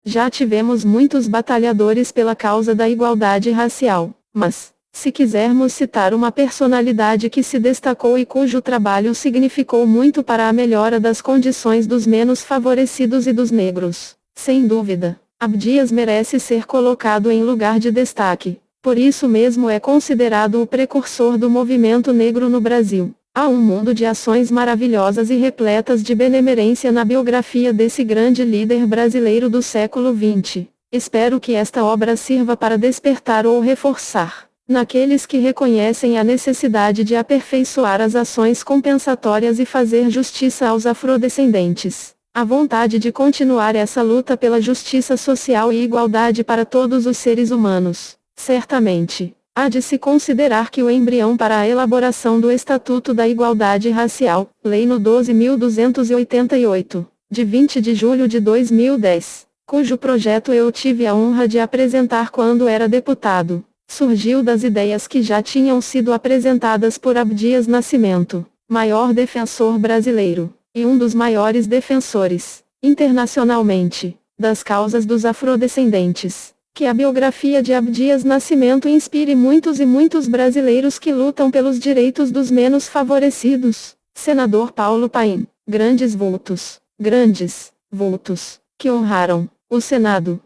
Já tivemos muitos batalhadores pela causa da igualdade racial, mas, se quisermos citar uma personalidade que se destacou e cujo trabalho significou muito para a melhora das condições dos menos favorecidos e dos negros, sem dúvida, Abdias merece ser colocado em lugar de destaque. Por isso mesmo é considerado o precursor do movimento negro no Brasil. Há um mundo de ações maravilhosas e repletas de benemerência na biografia desse grande líder brasileiro do século XX. Espero que esta obra sirva para despertar ou reforçar, naqueles que reconhecem a necessidade de aperfeiçoar as ações compensatórias e fazer justiça aos afrodescendentes, a vontade de continuar essa luta pela justiça social e igualdade para todos os seres humanos. Certamente, há de se considerar que o embrião para a elaboração do Estatuto da Igualdade Racial, Lei no 12.288, de 20 de julho de 2010, cujo projeto eu tive a honra de apresentar quando era deputado, surgiu das ideias que já tinham sido apresentadas por Abdias Nascimento, maior defensor brasileiro, e um dos maiores defensores, internacionalmente, das causas dos afrodescendentes. Que a biografia de Abdias Nascimento inspire muitos e muitos brasileiros que lutam pelos direitos dos menos favorecidos. Senador Paulo Paim. Grandes vultos, que honraram o Senado,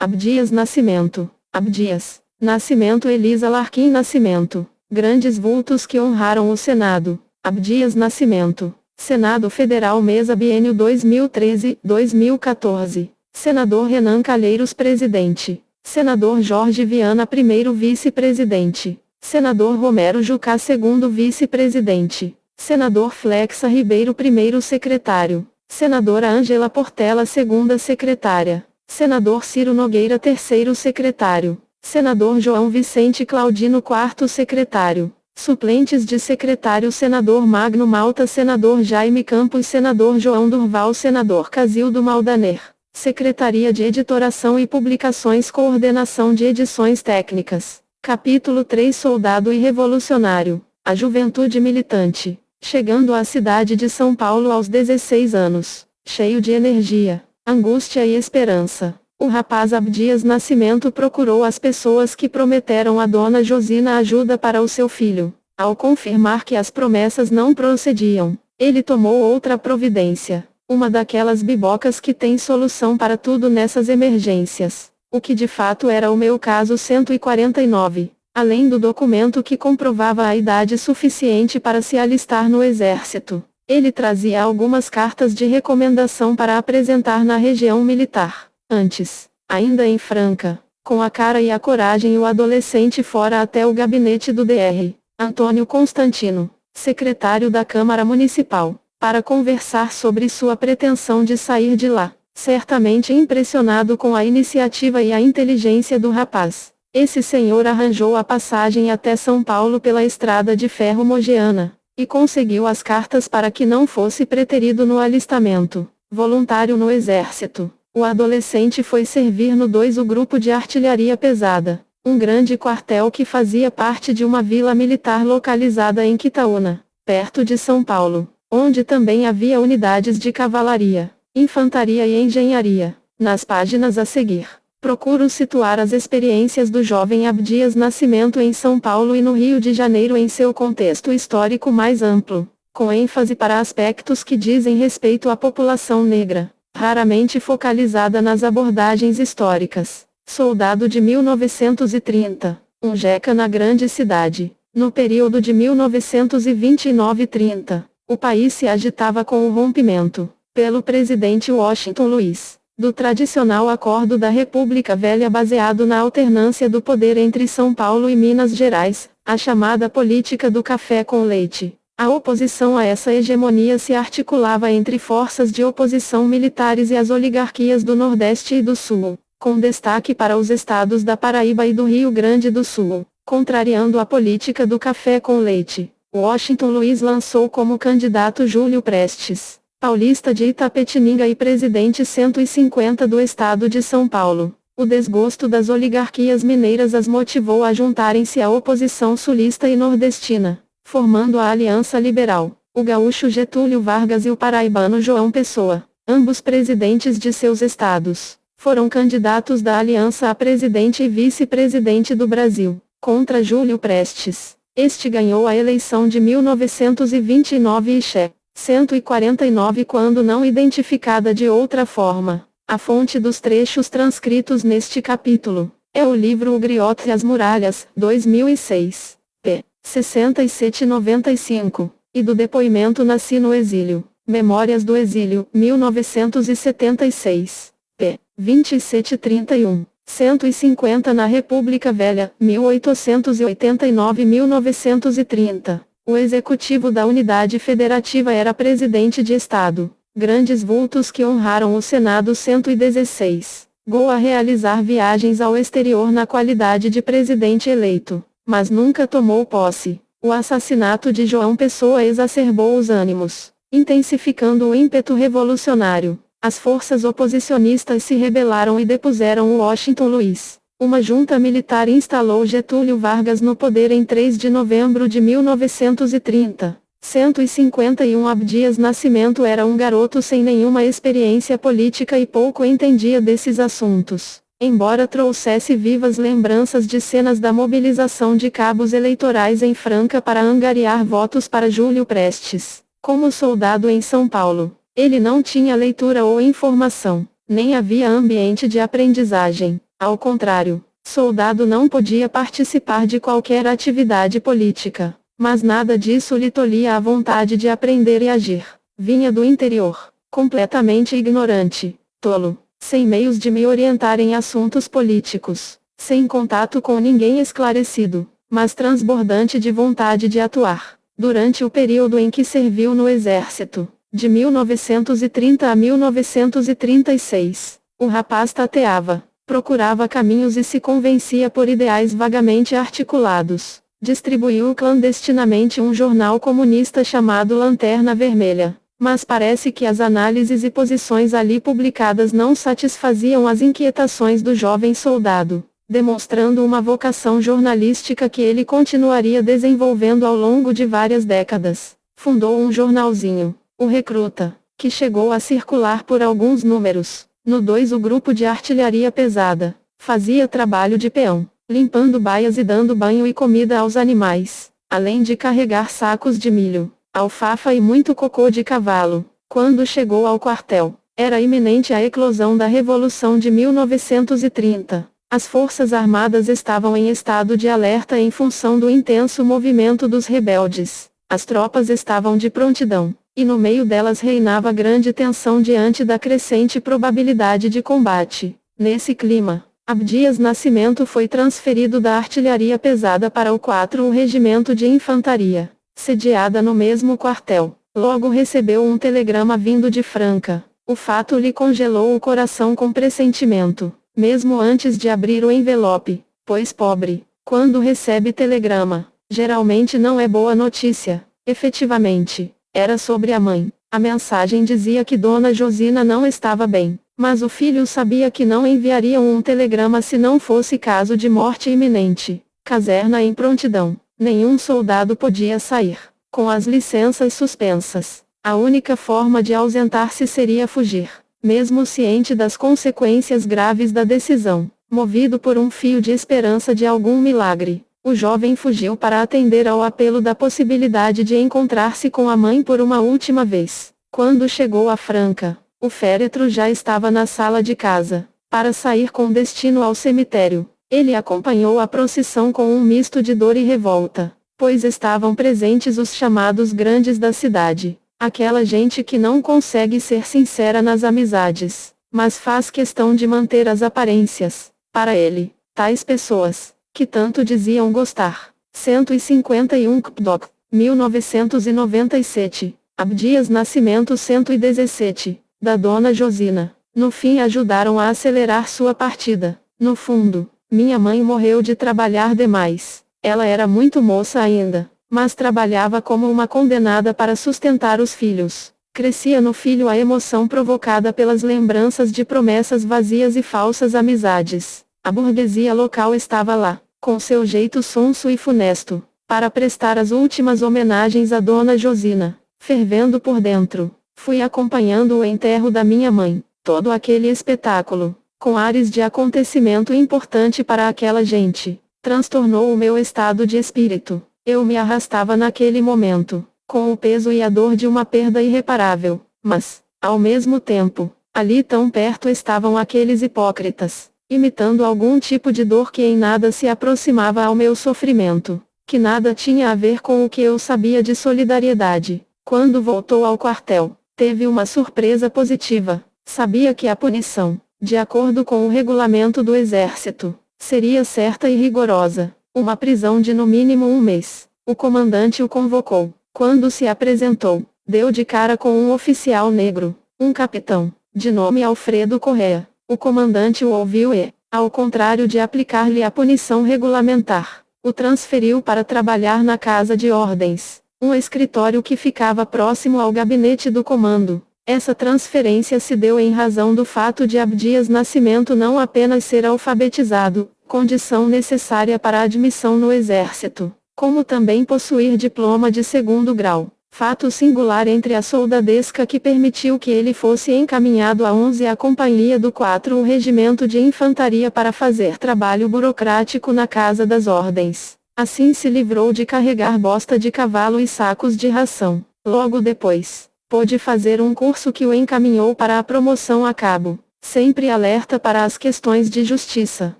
Abdias Nascimento, Abdias Nascimento Elisa Larquim Nascimento. Grandes vultos que honraram o Senado, Abdias Nascimento. Senado Federal Mesa Biênio 2013-2014. Senador Renan Calheiros Presidente. Senador Jorge Viana Primeiro Vice-Presidente. Senador Romero Jucá Segundo Vice-Presidente. Senador Flexa Ribeiro Primeiro Secretário. Senadora Ângela Portela Segunda Secretária. Senador Ciro Nogueira Terceiro Secretário. Senador João Vicente Claudino Quarto Secretário. Suplentes de secretário: Senador Magno Malta, Senador Jaime Campos, Senador João Durval, Senador Casildo Maldaner. Secretaria de Editoração e Publicações, Coordenação de Edições Técnicas. Capítulo 3 Soldado e Revolucionário. A juventude militante. Chegando à cidade de São Paulo aos 16 anos, cheio de energia, angústia e esperança, o rapaz Abdias Nascimento procurou as pessoas que prometeram a Dona Josina ajuda para o seu filho. Ao confirmar que as promessas não procediam, ele tomou outra providência. Uma daquelas bibocas que tem solução para tudo nessas emergências. O que de fato era o meu caso 149. Além do documento que comprovava a idade suficiente para se alistar no exército, ele trazia algumas cartas de recomendação para apresentar na região militar. Antes, ainda em Franca, com a cara e a coragem, o adolescente fora até o gabinete do Dr. Antônio Constantino, secretário da Câmara Municipal, para conversar sobre sua pretensão de sair de lá. Certamente impressionado com a iniciativa e a inteligência do rapaz, esse senhor arranjou a passagem até São Paulo pela estrada de ferro Mogiana, e conseguiu as cartas para que não fosse preterido no alistamento voluntário no exército. O adolescente foi servir no 2 o grupo de artilharia pesada, um grande quartel que fazia parte de uma vila militar localizada em Quitaúna, perto de São Paulo, onde também havia unidades de cavalaria, infantaria e engenharia. Nas páginas a seguir, procuro situar as experiências do jovem Abdias Nascimento em São Paulo e no Rio de Janeiro em seu contexto histórico mais amplo, com ênfase para aspectos que dizem respeito à população negra, raramente focalizada nas abordagens históricas. Soldado de 1930, um jeca na grande cidade. No período de 1929-30, o país se agitava com o rompimento, pelo presidente Washington Luiz, do tradicional Acordo da República Velha baseado na alternância do poder entre São Paulo e Minas Gerais, a chamada política do café com leite. A oposição a essa hegemonia se articulava entre forças de oposição militares e as oligarquias do Nordeste e do Sul, com destaque para os estados da Paraíba e do Rio Grande do Sul. Contrariando a política do café com leite, Washington Luiz lançou como candidato Júlio Prestes, paulista de Itapetininga e presidente 150 do estado de São Paulo. O desgosto das oligarquias mineiras as motivou a juntarem-se à oposição sulista e nordestina, formando a Aliança Liberal, o gaúcho Getúlio Vargas e o paraibano João Pessoa. Ambos presidentes de seus estados foram candidatos da aliança a presidente e vice-presidente do Brasil, contra Júlio Prestes. Este ganhou a eleição de 1929 e Che. 149 quando não identificada de outra forma. A fonte dos trechos transcritos neste capítulo é o livro O Griote e as Muralhas, 2006, p. 6795, e do depoimento Nasci no Exílio, Memórias do Exílio, 1976, p. 2731. 150 na República Velha, 1889-1930. O executivo da Unidade Federativa era presidente de Estado. Grandes vultos que honraram o Senado 116. Chegou a realizar viagens ao exterior na qualidade de presidente eleito, mas nunca tomou posse. O assassinato de João Pessoa exacerbou os ânimos, intensificando o ímpeto revolucionário. As forças oposicionistas se rebelaram e depuseram Washington Luiz. Uma junta militar instalou Getúlio Vargas no poder em 3 de novembro de 1930. 151 Abdias Nascimento era um garoto sem nenhuma experiência política e pouco entendia desses assuntos. Embora trouxesse vivas lembranças de cenas da mobilização de cabos eleitorais em Franca para angariar votos para Júlio Prestes, como soldado em São Paulo, ele não tinha leitura ou informação, nem havia ambiente de aprendizagem. Ao contrário, soldado não podia participar de qualquer atividade política, mas nada disso lhe tolhia a vontade de aprender e agir. Vinha do interior, completamente ignorante, tolo, sem meios de me orientar em assuntos políticos, sem contato com ninguém esclarecido, mas transbordante de vontade de atuar. Durante o período em que serviu no Exército, de 1930 a 1936, o rapaz tateava, procurava caminhos e se convencia por ideais vagamente articulados. Distribuiu clandestinamente um jornal comunista chamado Lanterna Vermelha, mas parece que as análises e posições ali publicadas não satisfaziam as inquietações do jovem soldado, demonstrando uma vocação jornalística que ele continuaria desenvolvendo ao longo de várias décadas. Fundou um jornalzinho, O Recruta, que chegou a circular por alguns números. No 2 o grupo de artilharia pesada fazia trabalho de peão, limpando baias e dando banho e comida aos animais, além de carregar sacos de milho, alfafa e muito cocô de cavalo. Quando chegou ao quartel, era iminente a eclosão da Revolução de 1930. As Forças Armadas estavam em estado de alerta em função do intenso movimento dos rebeldes. As tropas estavam de prontidão, e no meio delas reinava grande tensão diante da crescente probabilidade de combate. Nesse clima, Abdias Nascimento foi transferido da artilharia pesada para o 4º Regimento de Infantaria, sediada no mesmo quartel. Logo recebeu um telegrama vindo de Franca. O fato lhe congelou o coração com pressentimento, mesmo antes de abrir o envelope, pois pobre, quando recebe telegrama, geralmente não é boa notícia. Efetivamente, era sobre a mãe. A mensagem dizia que Dona Josina não estava bem, mas o filho sabia que não enviariam um telegrama se não fosse caso de morte iminente. Caserna em prontidão. Nenhum soldado podia sair, com as licenças suspensas. A única forma de ausentar-se seria fugir, mesmo ciente das consequências graves da decisão. Movido por um fio de esperança de algum milagre, o jovem fugiu para atender ao apelo da possibilidade de encontrar-se com a mãe por uma última vez. Quando chegou a Franca, o féretro já estava na sala de casa. Para sair com destino ao cemitério, ele acompanhou a procissão com um misto de dor e revolta, pois estavam presentes os chamados grandes da cidade, aquela gente que não consegue ser sincera nas amizades, mas faz questão de manter as aparências. Para ele, tais pessoas, que tanto diziam gostar. 151 Kpdok, 1997, Abdias Nascimento 117, da Dona Josina, no fim ajudaram a acelerar sua partida. No fundo, minha mãe morreu de trabalhar demais. Ela era muito moça ainda, mas trabalhava como uma condenada para sustentar os filhos. Crescia no filho a emoção provocada pelas lembranças de promessas vazias e falsas amizades. A burguesia local estava lá, com seu jeito sonso e funesto, para prestar as últimas homenagens à Dona Josina. Fervendo por dentro, Fui acompanhando o enterro da minha mãe. Todo aquele espetáculo, com ares de acontecimento importante para aquela gente, transtornou o meu estado de espírito. Eu me arrastava naquele momento, com o peso e a dor de uma perda irreparável. Mas, ao mesmo tempo, ali tão perto estavam aqueles hipócritas, imitando algum tipo de dor que em nada se aproximava ao meu sofrimento, que nada tinha a ver com o que eu sabia de solidariedade. Quando voltou ao quartel, teve uma surpresa positiva. Sabia que a punição, de acordo com o regulamento do Exército, seria certa e rigorosa, uma prisão de no mínimo 1 mês. O comandante o convocou. Quando se apresentou, deu de cara com um oficial negro, um capitão, de nome Alfredo Correa. O comandante o ouviu e, ao contrário de aplicar-lhe a punição regulamentar, o transferiu para trabalhar na Casa de Ordens, um escritório que ficava próximo ao gabinete do comando. Essa transferência se deu em razão do fato de Abdias Nascimento não apenas ser alfabetizado, condição necessária para a admissão no Exército, como também possuir diploma de 2º grau, fato singular entre a soldadesca que permitiu que ele fosse encaminhado a 11ª Companhia do 4º Regimento de Infantaria para fazer trabalho burocrático na Casa das Ordens. Assim se livrou de carregar bosta de cavalo e sacos de ração. Logo depois, pôde fazer um curso que o encaminhou para a promoção a cabo, sempre alerta para as questões de justiça.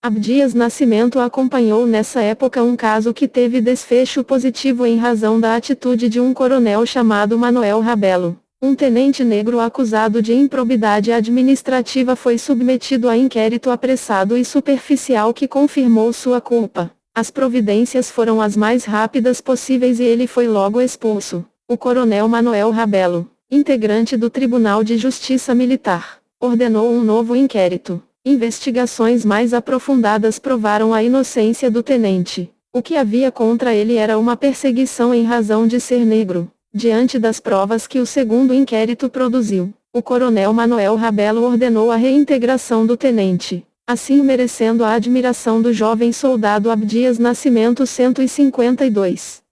Abdias Nascimento acompanhou nessa época um caso que teve desfecho positivo em razão da atitude de um coronel chamado Manuel Rabelo. Um tenente negro acusado de improbidade administrativa foi submetido a inquérito apressado e superficial que confirmou sua culpa. As providências foram as mais rápidas possíveis e ele foi logo expulso. O coronel Manuel Rabelo, integrante do Tribunal de Justiça Militar, ordenou um novo inquérito. Investigações mais aprofundadas provaram a inocência do tenente. O que havia contra ele era uma perseguição em razão de ser negro. Diante das provas que o segundo inquérito produziu, o coronel Manuel Rabelo ordenou a reintegração do tenente, assim merecendo a admiração do jovem soldado Abdias Nascimento. 152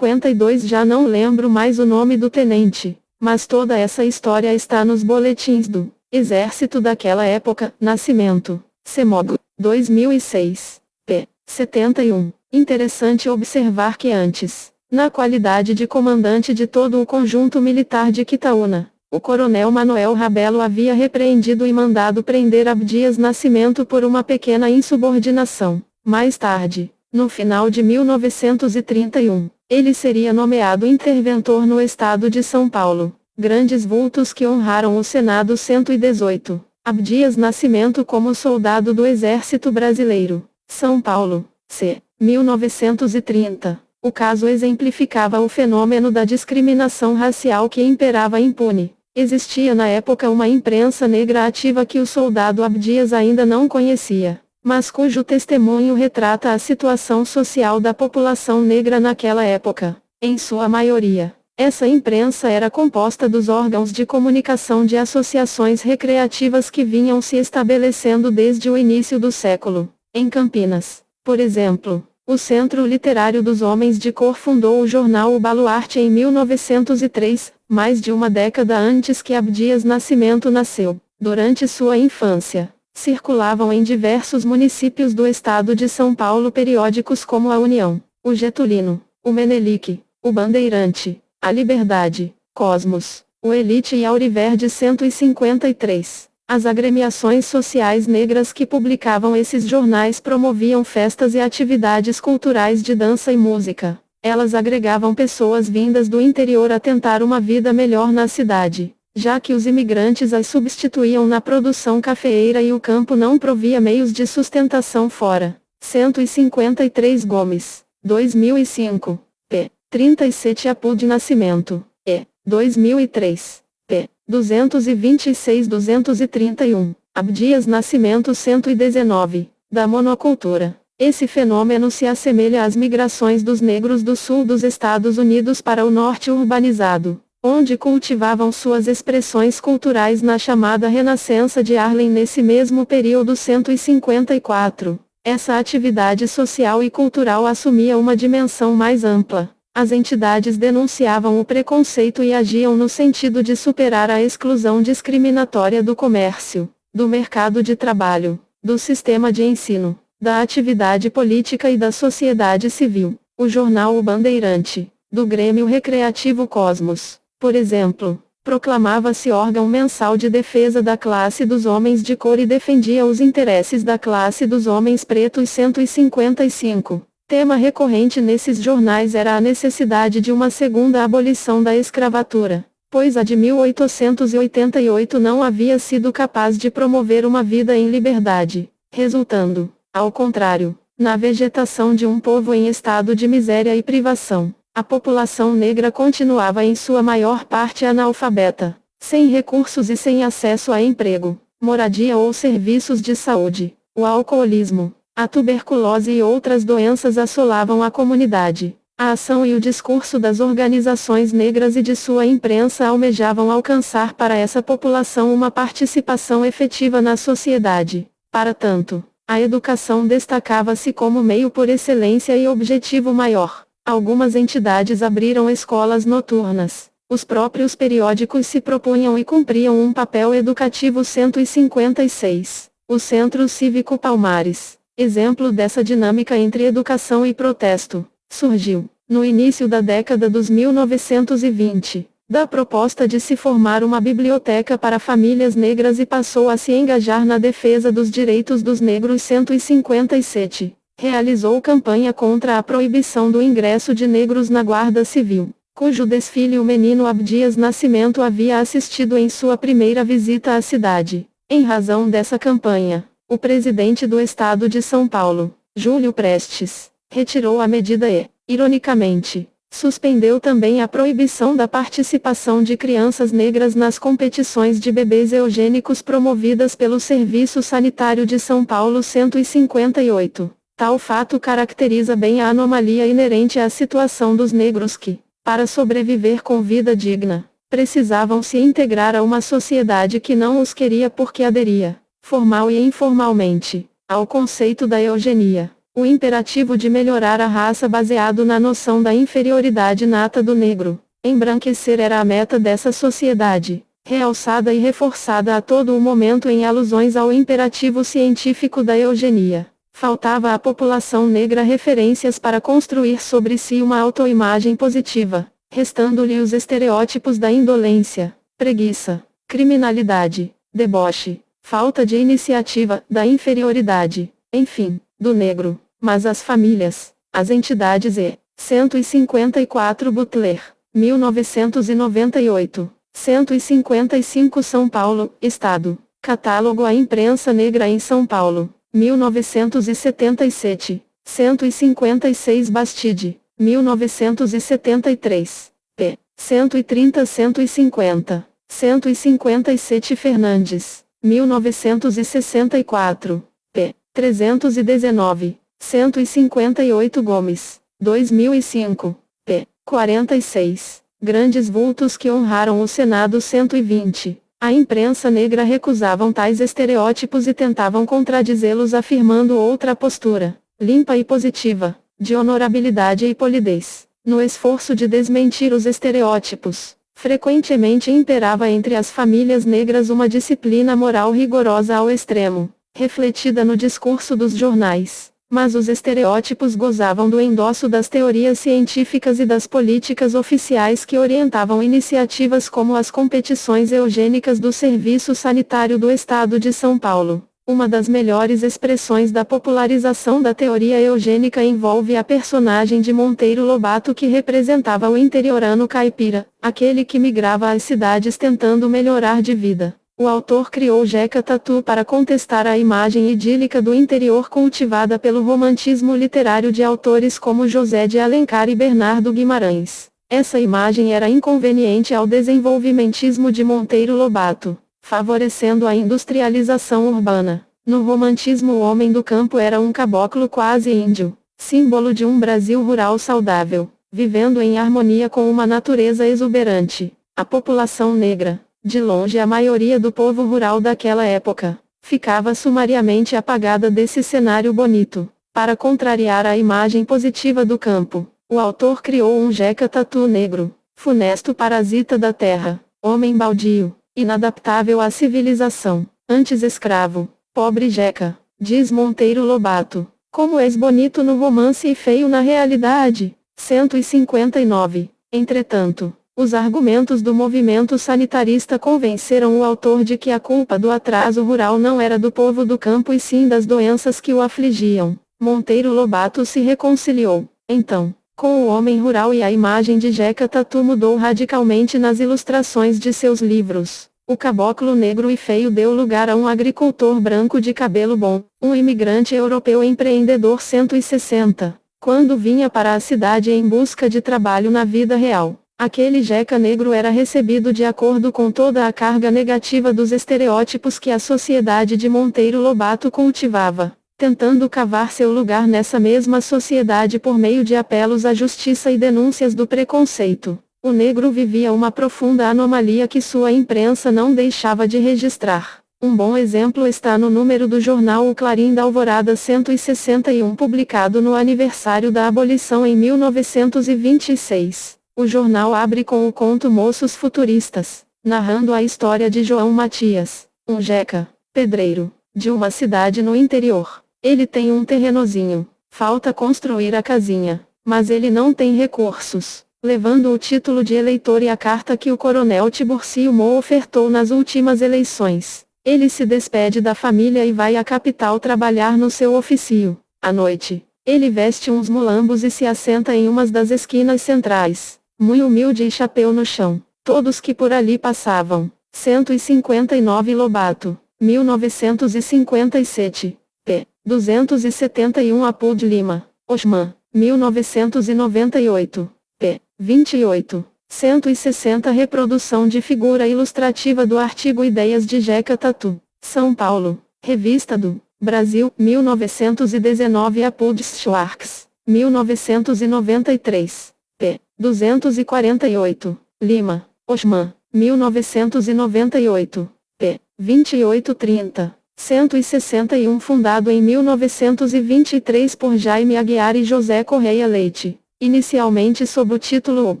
já não lembro mais o nome do tenente, mas toda essa história está nos boletins do Exército daquela época. Nascimento, CEMOG, 2006, p. 71. Interessante observar que antes, na qualidade de comandante de todo o conjunto militar de Quitaúna, o coronel Manuel Rabelo havia repreendido e mandado prender Abdias Nascimento por uma pequena insubordinação. Mais tarde, no final de 1931, ele seria nomeado interventor no estado de São Paulo. Grandes vultos que honraram o Senado. 118. Abdias Nascimento como soldado do Exército Brasileiro. São Paulo, c. 1930. O caso exemplificava o fenômeno da discriminação racial que imperava impune. Existia na época uma imprensa negra ativa que o soldado Abdias ainda não conhecia, mas cujo testemunho retrata a situação social da população negra naquela época. Em sua maioria, essa imprensa era composta dos órgãos de comunicação de associações recreativas que vinham se estabelecendo desde o início do século. Em Campinas, por exemplo, o Centro Literário dos Homens de Cor fundou o jornal O Baluarte em 1903, mais de uma década antes que Abdias Nascimento nasceu. Durante sua infância, circulavam em diversos municípios do estado de São Paulo periódicos como a União, o Getulino, o Menelique, o Bandeirante, a Liberdade, Cosmos, o Elite e Auriverde. 153. As agremiações sociais negras que publicavam esses jornais promoviam festas e atividades culturais de dança e música. Elas agregavam pessoas vindas do interior a tentar uma vida melhor na cidade, já que os imigrantes as substituíam na produção cafeeira e o campo não provia meios de sustentação fora. 153 Gomes, 2005, p. 37 Apu de Nascimento, e. 2003, p. 226-231, Abdias Nascimento. 119, da monocultura. Esse fenômeno se assemelha às migrações dos negros do sul dos Estados Unidos para o norte urbanizado, onde cultivavam suas expressões culturais na chamada Renascença de Harlem nesse mesmo período. 154. Essa atividade social e cultural assumia uma dimensão mais ampla. As entidades denunciavam o preconceito e agiam no sentido de superar a exclusão discriminatória do comércio, do mercado de trabalho, do sistema de ensino, da atividade política e da sociedade civil. O jornal O Bandeirante, do Grêmio Recreativo Cosmos, por exemplo, proclamava-se órgão mensal de defesa da classe dos homens de cor e defendia os interesses da classe dos homens pretos. 155. Tema recorrente nesses jornais era a necessidade de uma segunda abolição da escravatura, pois a de 1888 não havia sido capaz de promover uma vida em liberdade, resultando, ao contrário, na vegetação de um povo em estado de miséria e privação. A população negra continuava em sua maior parte analfabeta, sem recursos e sem acesso a emprego, moradia ou serviços de saúde. O alcoolismo, a tuberculose e outras doenças assolavam a comunidade. A ação e o discurso das organizações negras e de sua imprensa almejavam alcançar para essa população uma participação efetiva na sociedade. Para tanto, a educação destacava-se como meio por excelência e objetivo maior. Algumas entidades abriram escolas noturnas. Os próprios periódicos se propunham e cumpriam um papel educativo. 156. O Centro Cívico Palmares, exemplo dessa dinâmica entre educação e protesto, surgiu, no início da década dos 1920, da proposta de se formar uma biblioteca para famílias negras e passou a se engajar na defesa dos direitos dos negros. 157. Realizou campanha contra a proibição do ingresso de negros na Guarda Civil, cujo desfile o menino Abdias Nascimento havia assistido em sua primeira visita à cidade. Em razão dessa campanha, o presidente do estado de São Paulo, Júlio Prestes, retirou a medida e, ironicamente, suspendeu também a proibição da participação de crianças negras nas competições de bebês eugênicos promovidas pelo Serviço Sanitário de São Paulo. 158. Tal fato caracteriza bem a anomalia inerente à situação dos negros que, para sobreviver com vida digna, precisavam se integrar a uma sociedade que não os queria porque aderia, formal e informalmente, ao conceito da eugenia. O imperativo de melhorar a raça baseado na noção da inferioridade nata do negro, embranquecer era a meta dessa sociedade, realçada e reforçada a todo o momento em alusões ao imperativo científico da eugenia. Faltava à população negra referências para construir sobre si uma autoimagem positiva, restando-lhe os estereótipos da indolência, preguiça, criminalidade, deboche, falta de iniciativa, da inferioridade, enfim, do negro. Mas as famílias, as entidades e 154 Butler, 1998, 155 São Paulo, Estado. Catálogo A Imprensa Negra em São Paulo, 1977, 156 Bastide, 1973, p. 130-150, 157 Fernandes, 1964, p. 319. 158 Gomes, 2005, p. 46. Grandes vultos que honraram o Senado. 120. A imprensa negra recusavam tais estereótipos e tentavam contradizê-los afirmando outra postura, limpa e positiva, de honorabilidade e polidez. No esforço de desmentir os estereótipos, frequentemente imperava entre as famílias negras uma disciplina moral rigorosa ao extremo, refletida no discurso dos jornais. Mas os estereótipos gozavam do endosso das teorias científicas e das políticas oficiais que orientavam iniciativas como as competições eugênicas do Serviço Sanitário do Estado de São Paulo. Uma das melhores expressões da popularização da teoria eugênica envolve a personagem de Monteiro Lobato que representava o interiorano caipira, aquele que migrava às cidades tentando melhorar de vida. O autor criou Jeca Tatu para contestar a imagem idílica do interior cultivada pelo romantismo literário de autores como José de Alencar e Bernardo Guimarães. Essa imagem era inconveniente ao desenvolvimentismo de Monteiro Lobato, favorecendo a industrialização urbana. No romantismo, o homem do campo era um caboclo quase índio, símbolo de um Brasil rural saudável, vivendo em harmonia com uma natureza exuberante. A população negra, de longe a maioria do povo rural daquela época, ficava sumariamente apagada desse cenário bonito. Para contrariar a imagem positiva do campo, O autor criou um Jeca Tatu negro, funesto parasita da terra, homem baldio, inadaptável à civilização, antes escravo, pobre Jeca, diz Monteiro Lobato. Como és bonito no romance e feio na realidade. 159. Entretanto, os argumentos do movimento sanitarista convenceram o autor de que a culpa do atraso rural não era do povo do campo e sim das doenças que o afligiam. Monteiro Lobato se reconciliou, então, com o homem rural e a imagem de Jeca Tatu mudou radicalmente nas ilustrações de seus livros. O caboclo negro e feio deu lugar a um agricultor branco de cabelo bom, um imigrante europeu empreendedor 160. Quando vinha para a cidade em busca de trabalho na vida real, aquele Jeca negro era recebido de acordo com toda a carga negativa dos estereótipos que a sociedade de Monteiro Lobato cultivava, tentando cavar seu lugar nessa mesma sociedade por meio de apelos à justiça e denúncias do preconceito. O negro vivia uma profunda anomalia que sua imprensa não deixava de registrar. Um bom exemplo está no número do jornal O Clarim da Alvorada 161, publicado no aniversário da abolição em 1926. O jornal abre com o conto Moços Futuristas, narrando a história de João Matias, um jeca, pedreiro, de uma cidade no interior. Ele tem um terrenozinho, falta construir a casinha, mas ele não tem recursos. Levando o título de eleitor e a carta que o coronel Tiburcio Moura ofertou nas últimas eleições, ele se despede da família e vai à capital trabalhar no seu ofício. À noite, ele veste uns mulambos e se assenta em uma das esquinas centrais, muito humilde e chapéu no chão. Todos que por ali passavam. 159 Lobato, 1957, p. 271 Apud Lima, Osman, 1998. p. 28. 160 Reprodução de figura ilustrativa do artigo Ideias de Jeca Tatu. São Paulo. Revista do Brasil, 1919 Apud Schwartz, 1993. p. 248. Lima, Osman, 1998. p. 2830. 161 Fundado em 1923 por Jaime Aguiar e José Correia Leite. Inicialmente sob o título O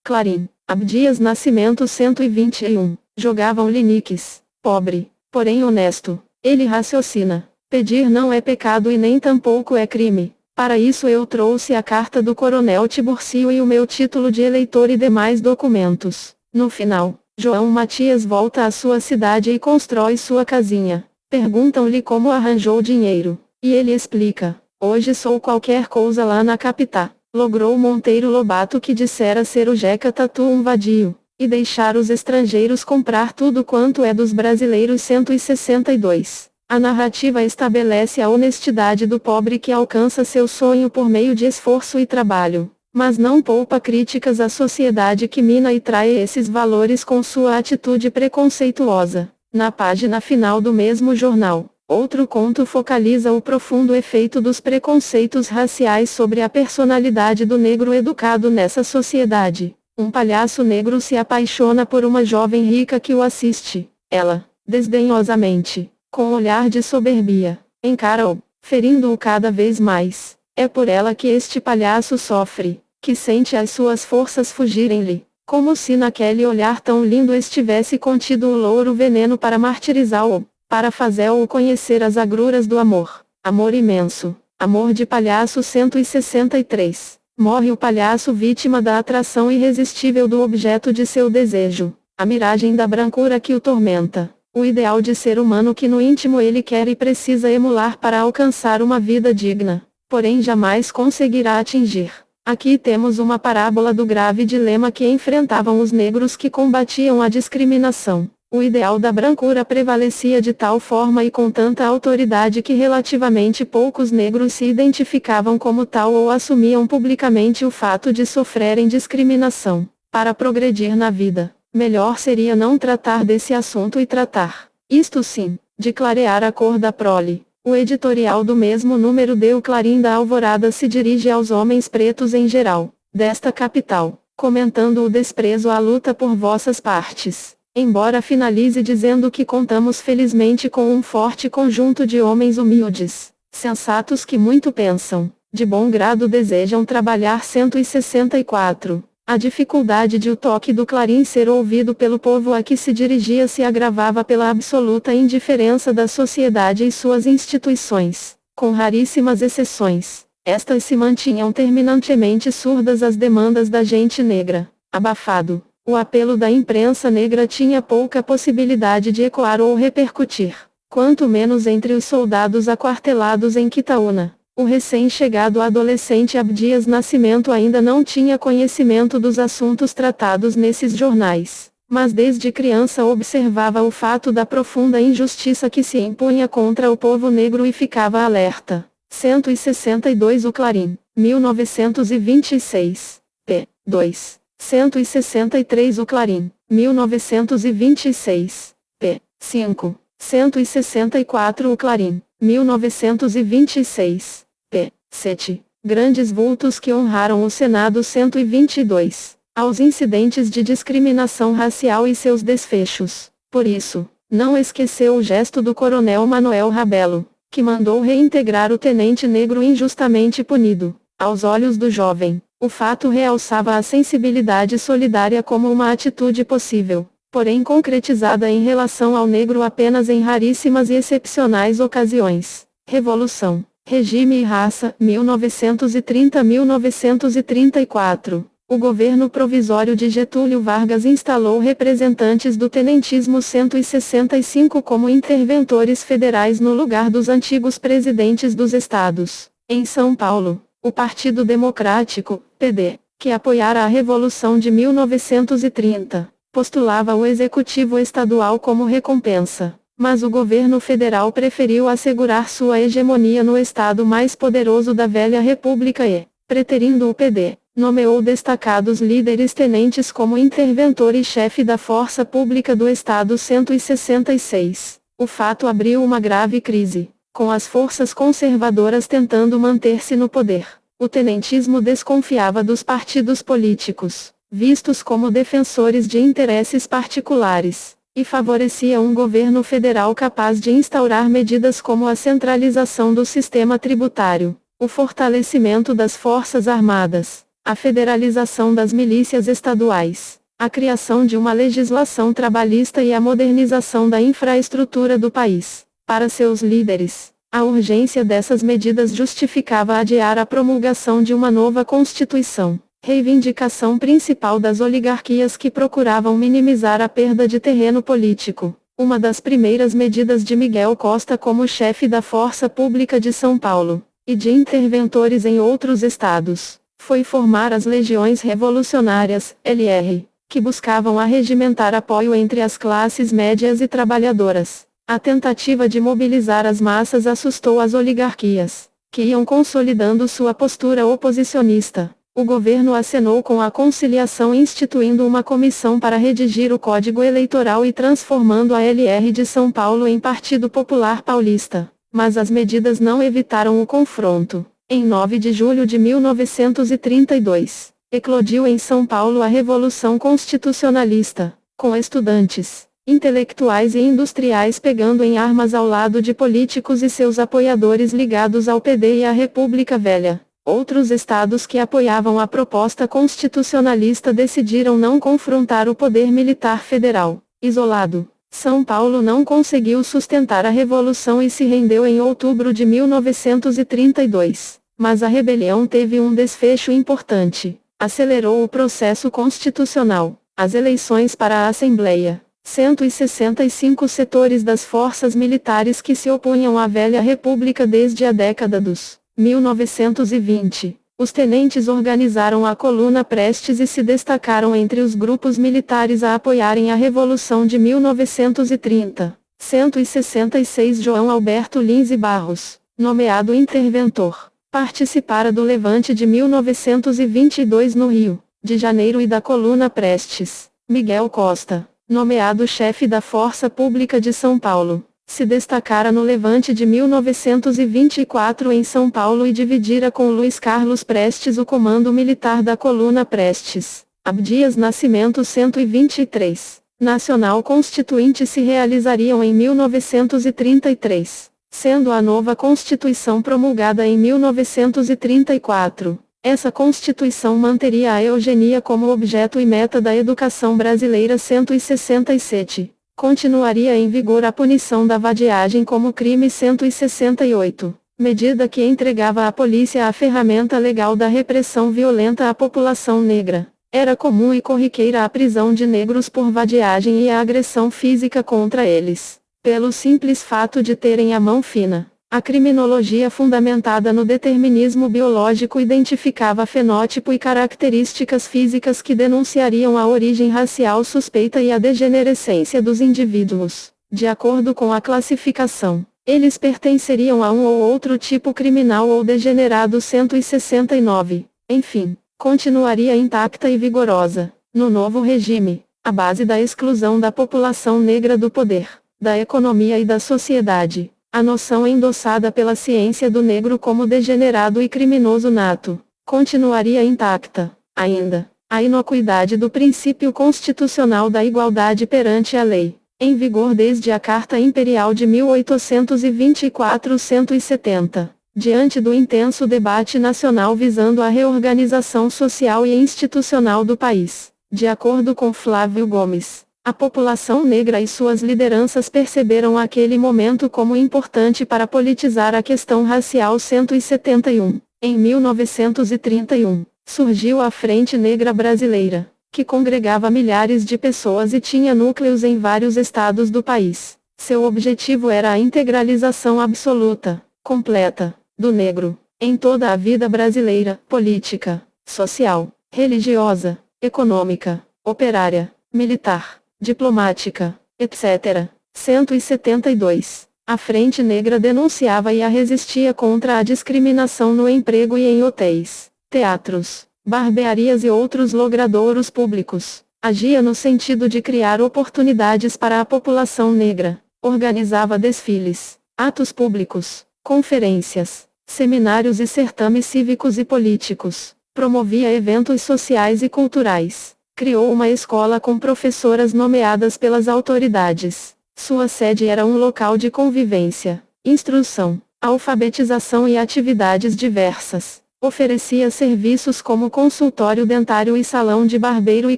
Clarim, Abdias Nascimento 121, jogavam Linux, pobre, porém honesto. Ele raciocina. Pedir não é pecado e nem tampouco é crime. Para isso eu trouxe a carta do coronel Tiburcio e o meu título de eleitor e demais documentos. No final, João Matias volta à sua cidade e constrói sua casinha. Perguntam-lhe como arranjou dinheiro. E ele explica. Hoje sou qualquer coisa lá na capital. Logrou Monteiro Lobato que dissera ser o Jeca Tatu um vadio, e deixar os estrangeiros comprar tudo quanto é dos brasileiros 162. A narrativa estabelece a honestidade do pobre que alcança seu sonho por meio de esforço e trabalho, mas não poupa críticas à sociedade que mina e trai esses valores com sua atitude preconceituosa. Na página final do mesmo jornal, outro conto focaliza o profundo efeito dos preconceitos raciais sobre a personalidade do negro educado nessa sociedade. Um palhaço negro se apaixona por uma jovem rica que o assiste. Ela, desdenhosamente, com um olhar de soberbia, encara-o, ferindo-o cada vez mais. É por ela que este palhaço sofre, que sente as suas forças fugirem-lhe, como se naquele olhar tão lindo estivesse contido o louro veneno para martirizá-lo. Para fazê-lo conhecer as agruras do amor. Amor imenso. Amor de palhaço 163. Morre o palhaço vítima da atração irresistível do objeto de seu desejo. A miragem da brancura que o tormenta. O ideal de ser humano que no íntimo ele quer e precisa emular para alcançar uma vida digna. Porém jamais conseguirá atingir. Aqui temos uma parábola do grave dilema que enfrentavam os negros que combatiam a discriminação. O ideal da brancura prevalecia de tal forma e com tanta autoridade que relativamente poucos negros se identificavam como tal ou assumiam publicamente o fato de sofrerem discriminação. Para progredir na vida, melhor seria não tratar desse assunto e tratar, isto sim, de clarear a cor da prole. O editorial do mesmo número de O Clarim da Alvorada se dirige aos homens pretos em geral, desta capital, comentando o desprezo à luta por vossas partes. Embora finalize dizendo que contamos felizmente com um forte conjunto de homens humildes, sensatos que muito pensam, de bom grado desejam trabalhar. 164. A dificuldade de o toque do clarim ser ouvido pelo povo a que se dirigia se agravava pela absoluta indiferença da sociedade e suas instituições. Com raríssimas exceções, estas se mantinham terminantemente surdas às demandas da gente negra. Abafado, o apelo da imprensa negra tinha pouca possibilidade de ecoar ou repercutir, quanto menos entre os soldados aquartelados em Quitaúna. O recém-chegado adolescente Abdias Nascimento ainda não tinha conhecimento dos assuntos tratados nesses jornais, mas desde criança observava o fato da profunda injustiça que se impunha contra o povo negro e ficava alerta. 162 O Clarim, 1926, p. 2. 163 O Clarim, 1926, p. 5. 164 O Clarim, 1926, p. 7. Grandes vultos que honraram o Senado. 122. Aos incidentes de discriminação racial e seus desfechos. Por isso, não esqueceu o gesto do coronel Manuel Rabelo, que mandou reintegrar o tenente negro injustamente punido. Aos olhos do jovem, o fato realçava a sensibilidade solidária como uma atitude possível, porém concretizada em relação ao negro apenas em raríssimas e excepcionais ocasiões. Revolução, Regime e Raça, 1930-1934. O governo provisório de Getúlio Vargas instalou representantes do tenentismo 165 como interventores federais no lugar dos antigos presidentes dos estados. Em São Paulo, o Partido Democrático, PD, que apoiara a Revolução de 1930, postulava o executivo estadual como recompensa, mas o governo federal preferiu assegurar sua hegemonia no estado mais poderoso da velha república e, preterindo o PD, nomeou destacados líderes tenentes como interventor e chefe da Força Pública do Estado. 166. O fato abriu uma grave crise, com as forças conservadoras tentando manter-se no poder. O tenentismo desconfiava dos partidos políticos, vistos como defensores de interesses particulares, e favorecia um governo federal capaz de instaurar medidas como a centralização do sistema tributário, o fortalecimento das forças armadas, a federalização das milícias estaduais, a criação de uma legislação trabalhista e a modernização da infraestrutura do país. Para seus líderes, a urgência dessas medidas justificava adiar a promulgação de uma nova Constituição, reivindicação principal das oligarquias que procuravam minimizar a perda de terreno político. Uma das primeiras medidas de Miguel Costa como chefe da Força Pública de São Paulo, e de interventores em outros estados, foi formar as Legiões Revolucionárias, LR, que buscavam arregimentar apoio entre as classes médias e trabalhadoras. A tentativa de mobilizar as massas assustou as oligarquias, que iam consolidando sua postura oposicionista. O governo acenou com a conciliação instituindo uma comissão para redigir o Código Eleitoral e transformando a LR de São Paulo em Partido Popular Paulista. Mas as medidas não evitaram o confronto. Em 9 de julho de 1932, eclodiu em São Paulo a Revolução Constitucionalista, com estudantes, intelectuais e industriais pegando em armas ao lado de políticos e seus apoiadores ligados ao PD e à República Velha. Outros estados que apoiavam a proposta constitucionalista decidiram não confrontar o poder militar federal. Isolado, São Paulo não conseguiu sustentar a revolução e se rendeu em outubro de 1932. Mas a rebelião teve um desfecho importante. Acelerou o processo constitucional. As eleições para a Assembleia. 165 setores das forças militares que se opunham à velha república desde a década dos 1920. Os tenentes organizaram a Coluna Prestes e se destacaram entre os grupos militares a apoiarem a Revolução de 1930. 166 João Alberto Lins e Barros, nomeado interventor, participara do levante de 1922 no Rio de Janeiro e da Coluna Prestes. Miguel Costa, nomeado chefe da Força Pública de São Paulo, se destacara no levante de 1924 em São Paulo e dividira com Luiz Carlos Prestes o comando militar da Coluna Prestes. Abdias Nascimento. 123. Nacional Constituinte se realizariam em 1933. sendo a nova Constituição promulgada em 1934. Essa Constituição manteria a eugenia como objeto e meta da educação brasileira. 167. Continuaria em vigor a punição da vadiagem como crime. 168. Medida que entregava à polícia a ferramenta legal da repressão violenta à população negra. Era comum e corriqueira a prisão de negros por vadiagem e a agressão física contra eles, pelo simples fato de terem a mão fina. A criminologia fundamentada no determinismo biológico identificava fenótipo e características físicas que denunciariam a origem racial suspeita e a degenerescência dos indivíduos. De acordo com a classificação, eles pertenceriam a um ou outro tipo criminal ou degenerado. 169. Enfim, continuaria intacta e vigorosa, no novo regime, a base da exclusão da população negra do poder, da economia e da sociedade. A noção endossada pela ciência do negro como degenerado e criminoso nato, continuaria intacta, ainda, a inocuidade do princípio constitucional da igualdade perante a lei, em vigor desde a Carta Imperial de 1824. 170. Diante do intenso debate nacional visando a reorganização social e institucional do país, de acordo com Flávio Gomes, a população negra e suas lideranças perceberam aquele momento como importante para politizar a questão racial. 171. Em 1931, surgiu a Frente Negra Brasileira, que congregava milhares de pessoas e tinha núcleos em vários estados do país. Seu objetivo era a integralização absoluta, completa, do negro, em toda a vida brasileira, política, social, religiosa, econômica, operária, militar, diplomática, etc. 172. A Frente Negra denunciava e a resistia contra a discriminação no emprego e em hotéis, teatros, barbearias e outros logradouros públicos. Agia no sentido de criar oportunidades para a população negra. Organizava desfiles, atos públicos, conferências, seminários e certames cívicos e políticos. Promovia eventos sociais e culturais. Criou uma escola com professoras nomeadas pelas autoridades. Sua sede era um local de convivência, instrução, alfabetização e atividades diversas. Oferecia serviços como consultório dentário e salão de barbeiro e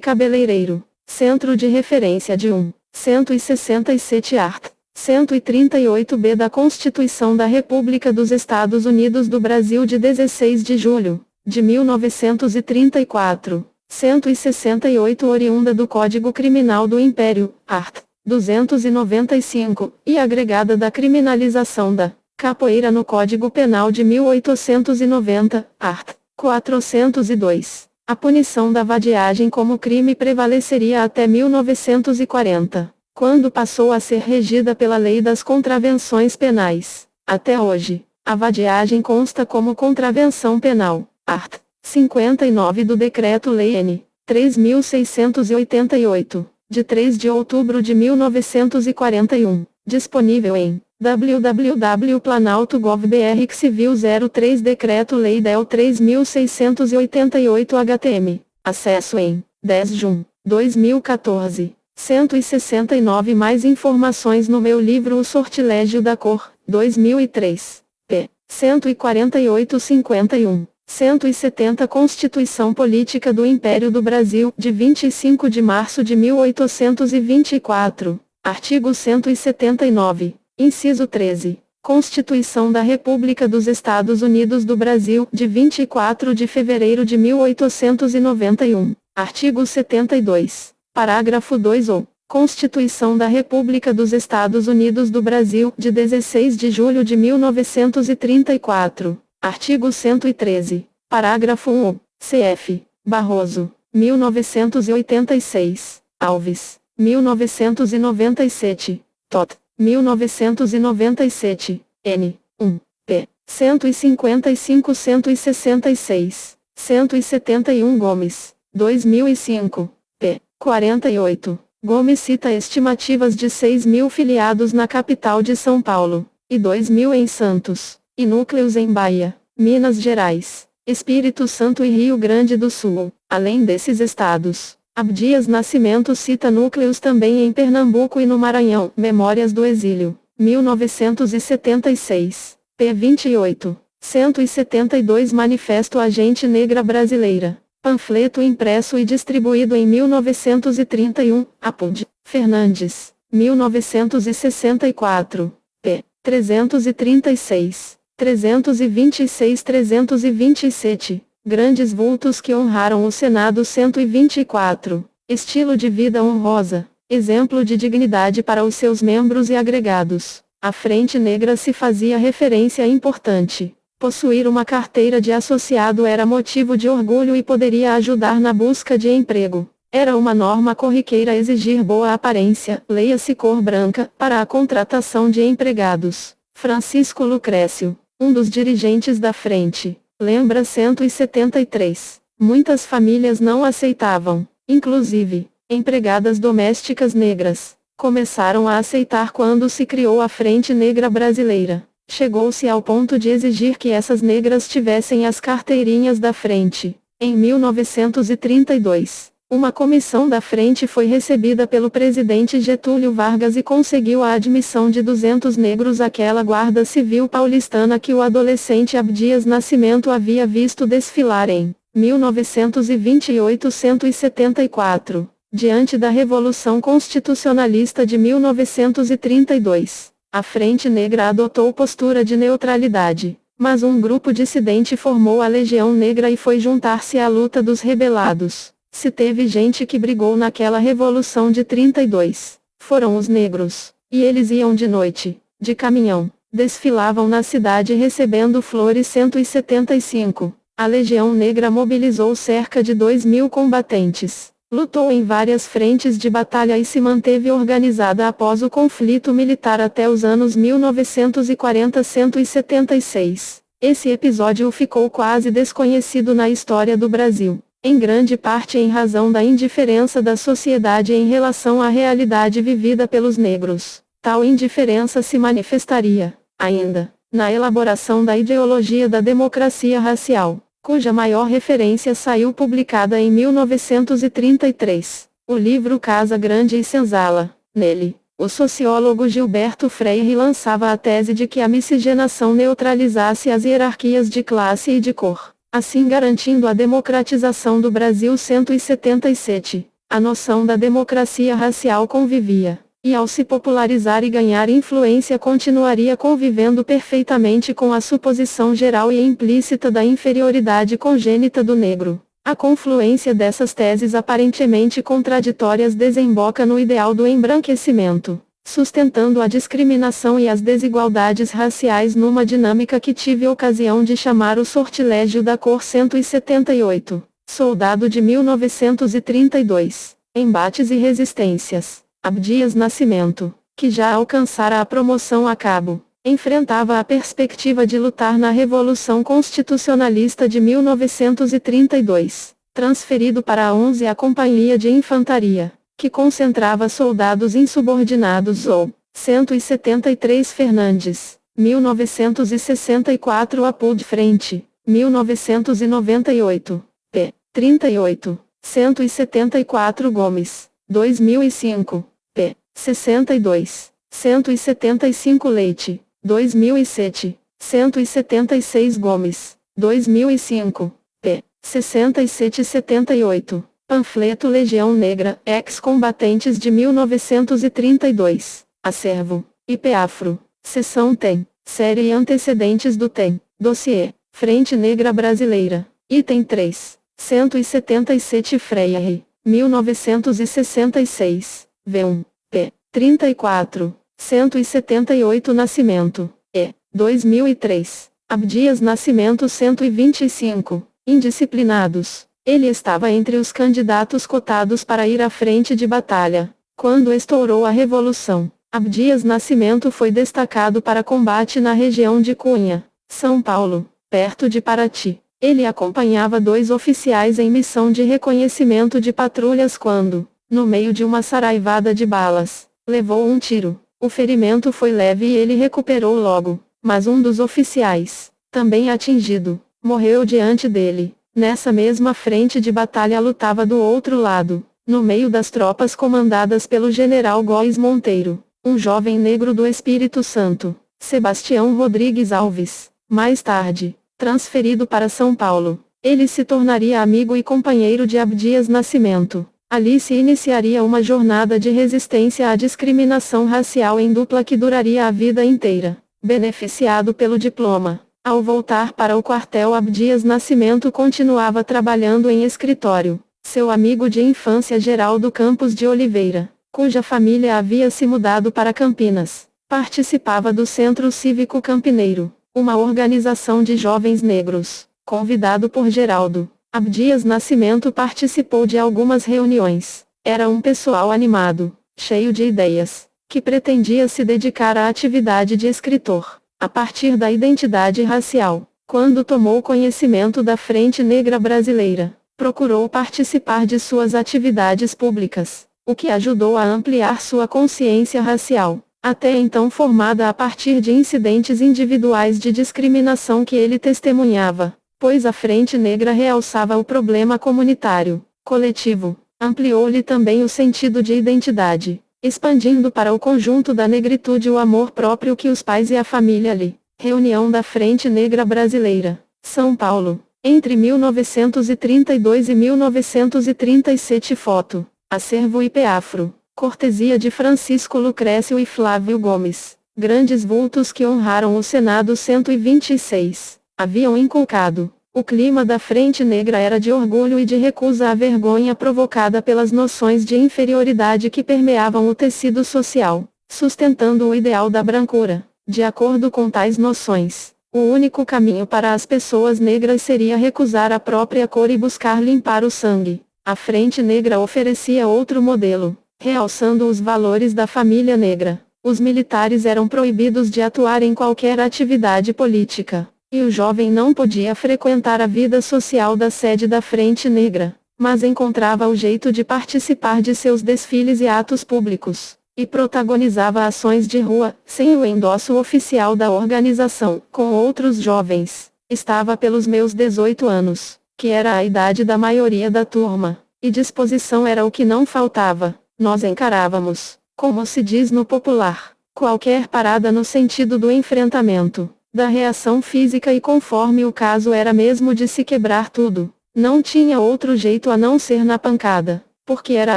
cabeleireiro. Centro de referência de 167 art. 138b da Constituição da República dos Estados Unidos do Brasil de 16 de julho de 1934. 168 oriunda do Código Criminal do Império, art. 295, e agregada da criminalização da capoeira no Código Penal de 1890, art. 402. A punição da vadiagem como crime prevaleceria até 1940, quando passou a ser regida pela Lei das Contravenções Penais. Até hoje, a vadiagem consta como contravenção penal, art. 59 do Decreto-Lei N. 3.688, de 3 de outubro de 1941, disponível em www.planalto.gov.br. Civil 03 Decreto-Lei DEL 3.688 HTM. Acesso em 10 de junho de 2014. 169. Mais informações no meu livro O Sortilégio da Cor, 2003. p. 148-51. 170 Constituição Política do Império do Brasil, de 25 de março de 1824. Artigo 179. Inciso 13. Constituição da República dos Estados Unidos do Brasil, de 24 de fevereiro de 1891. Artigo 72. Parágrafo 2 ou Constituição da República dos Estados Unidos do Brasil, de 16 de julho de 1934. Artigo 113. Parágrafo 1. CF. Barroso. 1986. Alves. 1997. Tot. 1997. N. 1. P. 155-166. 171 Gomes. 2005. P. 48. Gomes cita estimativas de 6.000 filiados na capital de São Paulo, e 2.000 em Santos, e núcleos em Bahia, Minas Gerais, Espírito Santo e Rio Grande do Sul. Além desses estados, Abdias Nascimento cita núcleos também em Pernambuco e no Maranhão. Memórias do Exílio. 1976, p. 28. 172 Manifesto A Gente Negra Brasileira. Panfleto impresso e distribuído em 1931, Apud Fernandes, 1964, p. 336, 326 327. Grandes vultos que honraram o Senado 124. Estilo de vida honrosa. Exemplo de dignidade para os seus membros e agregados. A Frente Negra se fazia referência importante. Possuir uma carteira de associado era motivo de orgulho e poderia ajudar na busca de emprego. Era uma norma corriqueira exigir boa aparência, leia-se cor branca, para a contratação de empregados. Francisco Lucrécio, um dos dirigentes da frente, lembra 173. Muitas famílias não aceitavam, inclusive, empregadas domésticas negras. Começaram a aceitar quando se criou a Frente Negra Brasileira. Chegou-se ao ponto de exigir que essas negras tivessem as carteirinhas da frente. Em 1932, uma comissão da frente foi recebida pelo presidente Getúlio Vargas e conseguiu a admissão de 200 negros àquela guarda civil paulistana que o adolescente Abdias Nascimento havia visto desfilar em 1928-174, diante da Revolução Constitucionalista de 1932. A Frente Negra adotou postura de neutralidade, mas um grupo dissidente formou a Legião Negra e foi juntar-se à luta dos rebelados. Se teve gente que brigou naquela Revolução de 32, foram os negros, e eles iam de noite, de caminhão, desfilavam na cidade recebendo flores 175. A Legião Negra mobilizou cerca de 2.000 combatentes. Lutou em várias frentes de batalha e se manteve organizada após o conflito militar até os anos 1940-176. Esse episódio ficou quase desconhecido na história do Brasil, em grande parte em razão da indiferença da sociedade em relação à realidade vivida pelos negros. Tal indiferença se manifestaria, ainda, na elaboração da ideologia da democracia racial, cuja maior referência saiu publicada em 1933, o livro Casa Grande e Senzala. Nele, o sociólogo Gilberto Freire lançava a tese de que a miscigenação neutralizasse as hierarquias de classe e de cor, assim garantindo a democratização do Brasil. 177. A noção da democracia racial convivia, e ao se popularizar e ganhar influência continuaria convivendo perfeitamente com a suposição geral e implícita da inferioridade congênita do negro. A confluência dessas teses aparentemente contraditórias desemboca no ideal do embranquecimento, sustentando a discriminação e as desigualdades raciais numa dinâmica que tive ocasião de chamar o sortilégio da cor. 178. Soldado de 1932. Embates e resistências. Abdias Nascimento, que já alcançara a promoção a cabo, enfrentava a perspectiva de lutar na Revolução Constitucionalista de 1932, transferido para a 11ª Companhia de Infantaria, que concentrava soldados insubordinados. ou 173 Fernandes, 1964 Apud Frente, 1998, p. 38, 174 Gomes, 2005. p. 62, 175 Leite, 2007, 176 Gomes, 2005, p. 67 e 78. Panfleto Legião Negra, ex-combatentes de 1932, Acervo, IP Afro, Seção TEM, Série e antecedentes do TEM, Dossiê, Frente Negra Brasileira, Item 3, 177 Freire, 1966. V1, p. 34, 178 Nascimento, e. 2003. Abdias Nascimento 125. Indisciplinados. Ele estava entre os candidatos cotados para ir à frente de batalha. Quando estourou a Revolução, Abdias Nascimento foi destacado para combate na região de Cunha, São Paulo, perto de Paraty. Ele acompanhava 2 oficiais em missão de reconhecimento de patrulhas quando, no meio de uma saraivada de balas, levou um tiro. O ferimento foi leve e ele recuperou logo, mas um dos oficiais, também atingido, morreu diante dele. Nessa mesma frente de batalha lutava do outro lado, no meio das tropas comandadas pelo general Góes Monteiro, um jovem negro do Espírito Santo, Sebastião Rodrigues Alves. Mais tarde, transferido para São Paulo, ele se tornaria amigo e companheiro de Abdias Nascimento. Ali se iniciaria uma jornada de resistência à discriminação racial em dupla que duraria a vida inteira. Beneficiado pelo diploma, ao voltar para o quartel, Abdias Nascimento continuava trabalhando em escritório. Seu amigo de infância Geraldo Campos de Oliveira, cuja família havia se mudado para Campinas, participava do Centro Cívico Campineiro, uma organização de jovens negros. Convidado por Geraldo, Abdias Nascimento participou de algumas reuniões. Era um pessoal animado, cheio de ideias, que pretendia se dedicar à atividade de escritor, a partir da identidade racial. Quando tomou conhecimento da Frente Negra Brasileira, procurou participar de suas atividades públicas, o que ajudou a ampliar sua consciência racial, até então formada a partir de incidentes individuais de discriminação que ele testemunhava, pois a Frente Negra realçava o problema comunitário, coletivo. Ampliou-lhe também o sentido de identidade, expandindo para o conjunto da negritude o amor próprio que os pais e a família lhe. Reunião da Frente Negra Brasileira, São Paulo, entre 1932 e 1937. Foto, acervo IPEAFRO, cortesia de Francisco Lucrécio e Flávio Gomes. Grandes vultos que honraram o Senado 126. Haviam inculcado. O clima da Frente Negra era de orgulho e de recusa à vergonha provocada pelas noções de inferioridade que permeavam o tecido social, sustentando o ideal da brancura. De acordo com tais noções, o único caminho para as pessoas negras seria recusar a própria cor e buscar limpar o sangue. A Frente Negra oferecia outro modelo, realçando os valores da família negra. Os militares eram proibidos de atuar em qualquer atividade política, e o jovem não podia frequentar a vida social da sede da Frente Negra, mas encontrava o jeito de participar de seus desfiles e atos públicos, e protagonizava ações de rua, sem o endosso oficial da organização. Com outros jovens, estava pelos meus 18 anos, que era a idade da maioria da turma, e disposição era o que não faltava. Nós encarávamos, como se diz no popular, qualquer parada no sentido do enfrentamento, da reação física, e conforme o caso era mesmo de se quebrar tudo. Não tinha outro jeito a não ser na pancada, porque era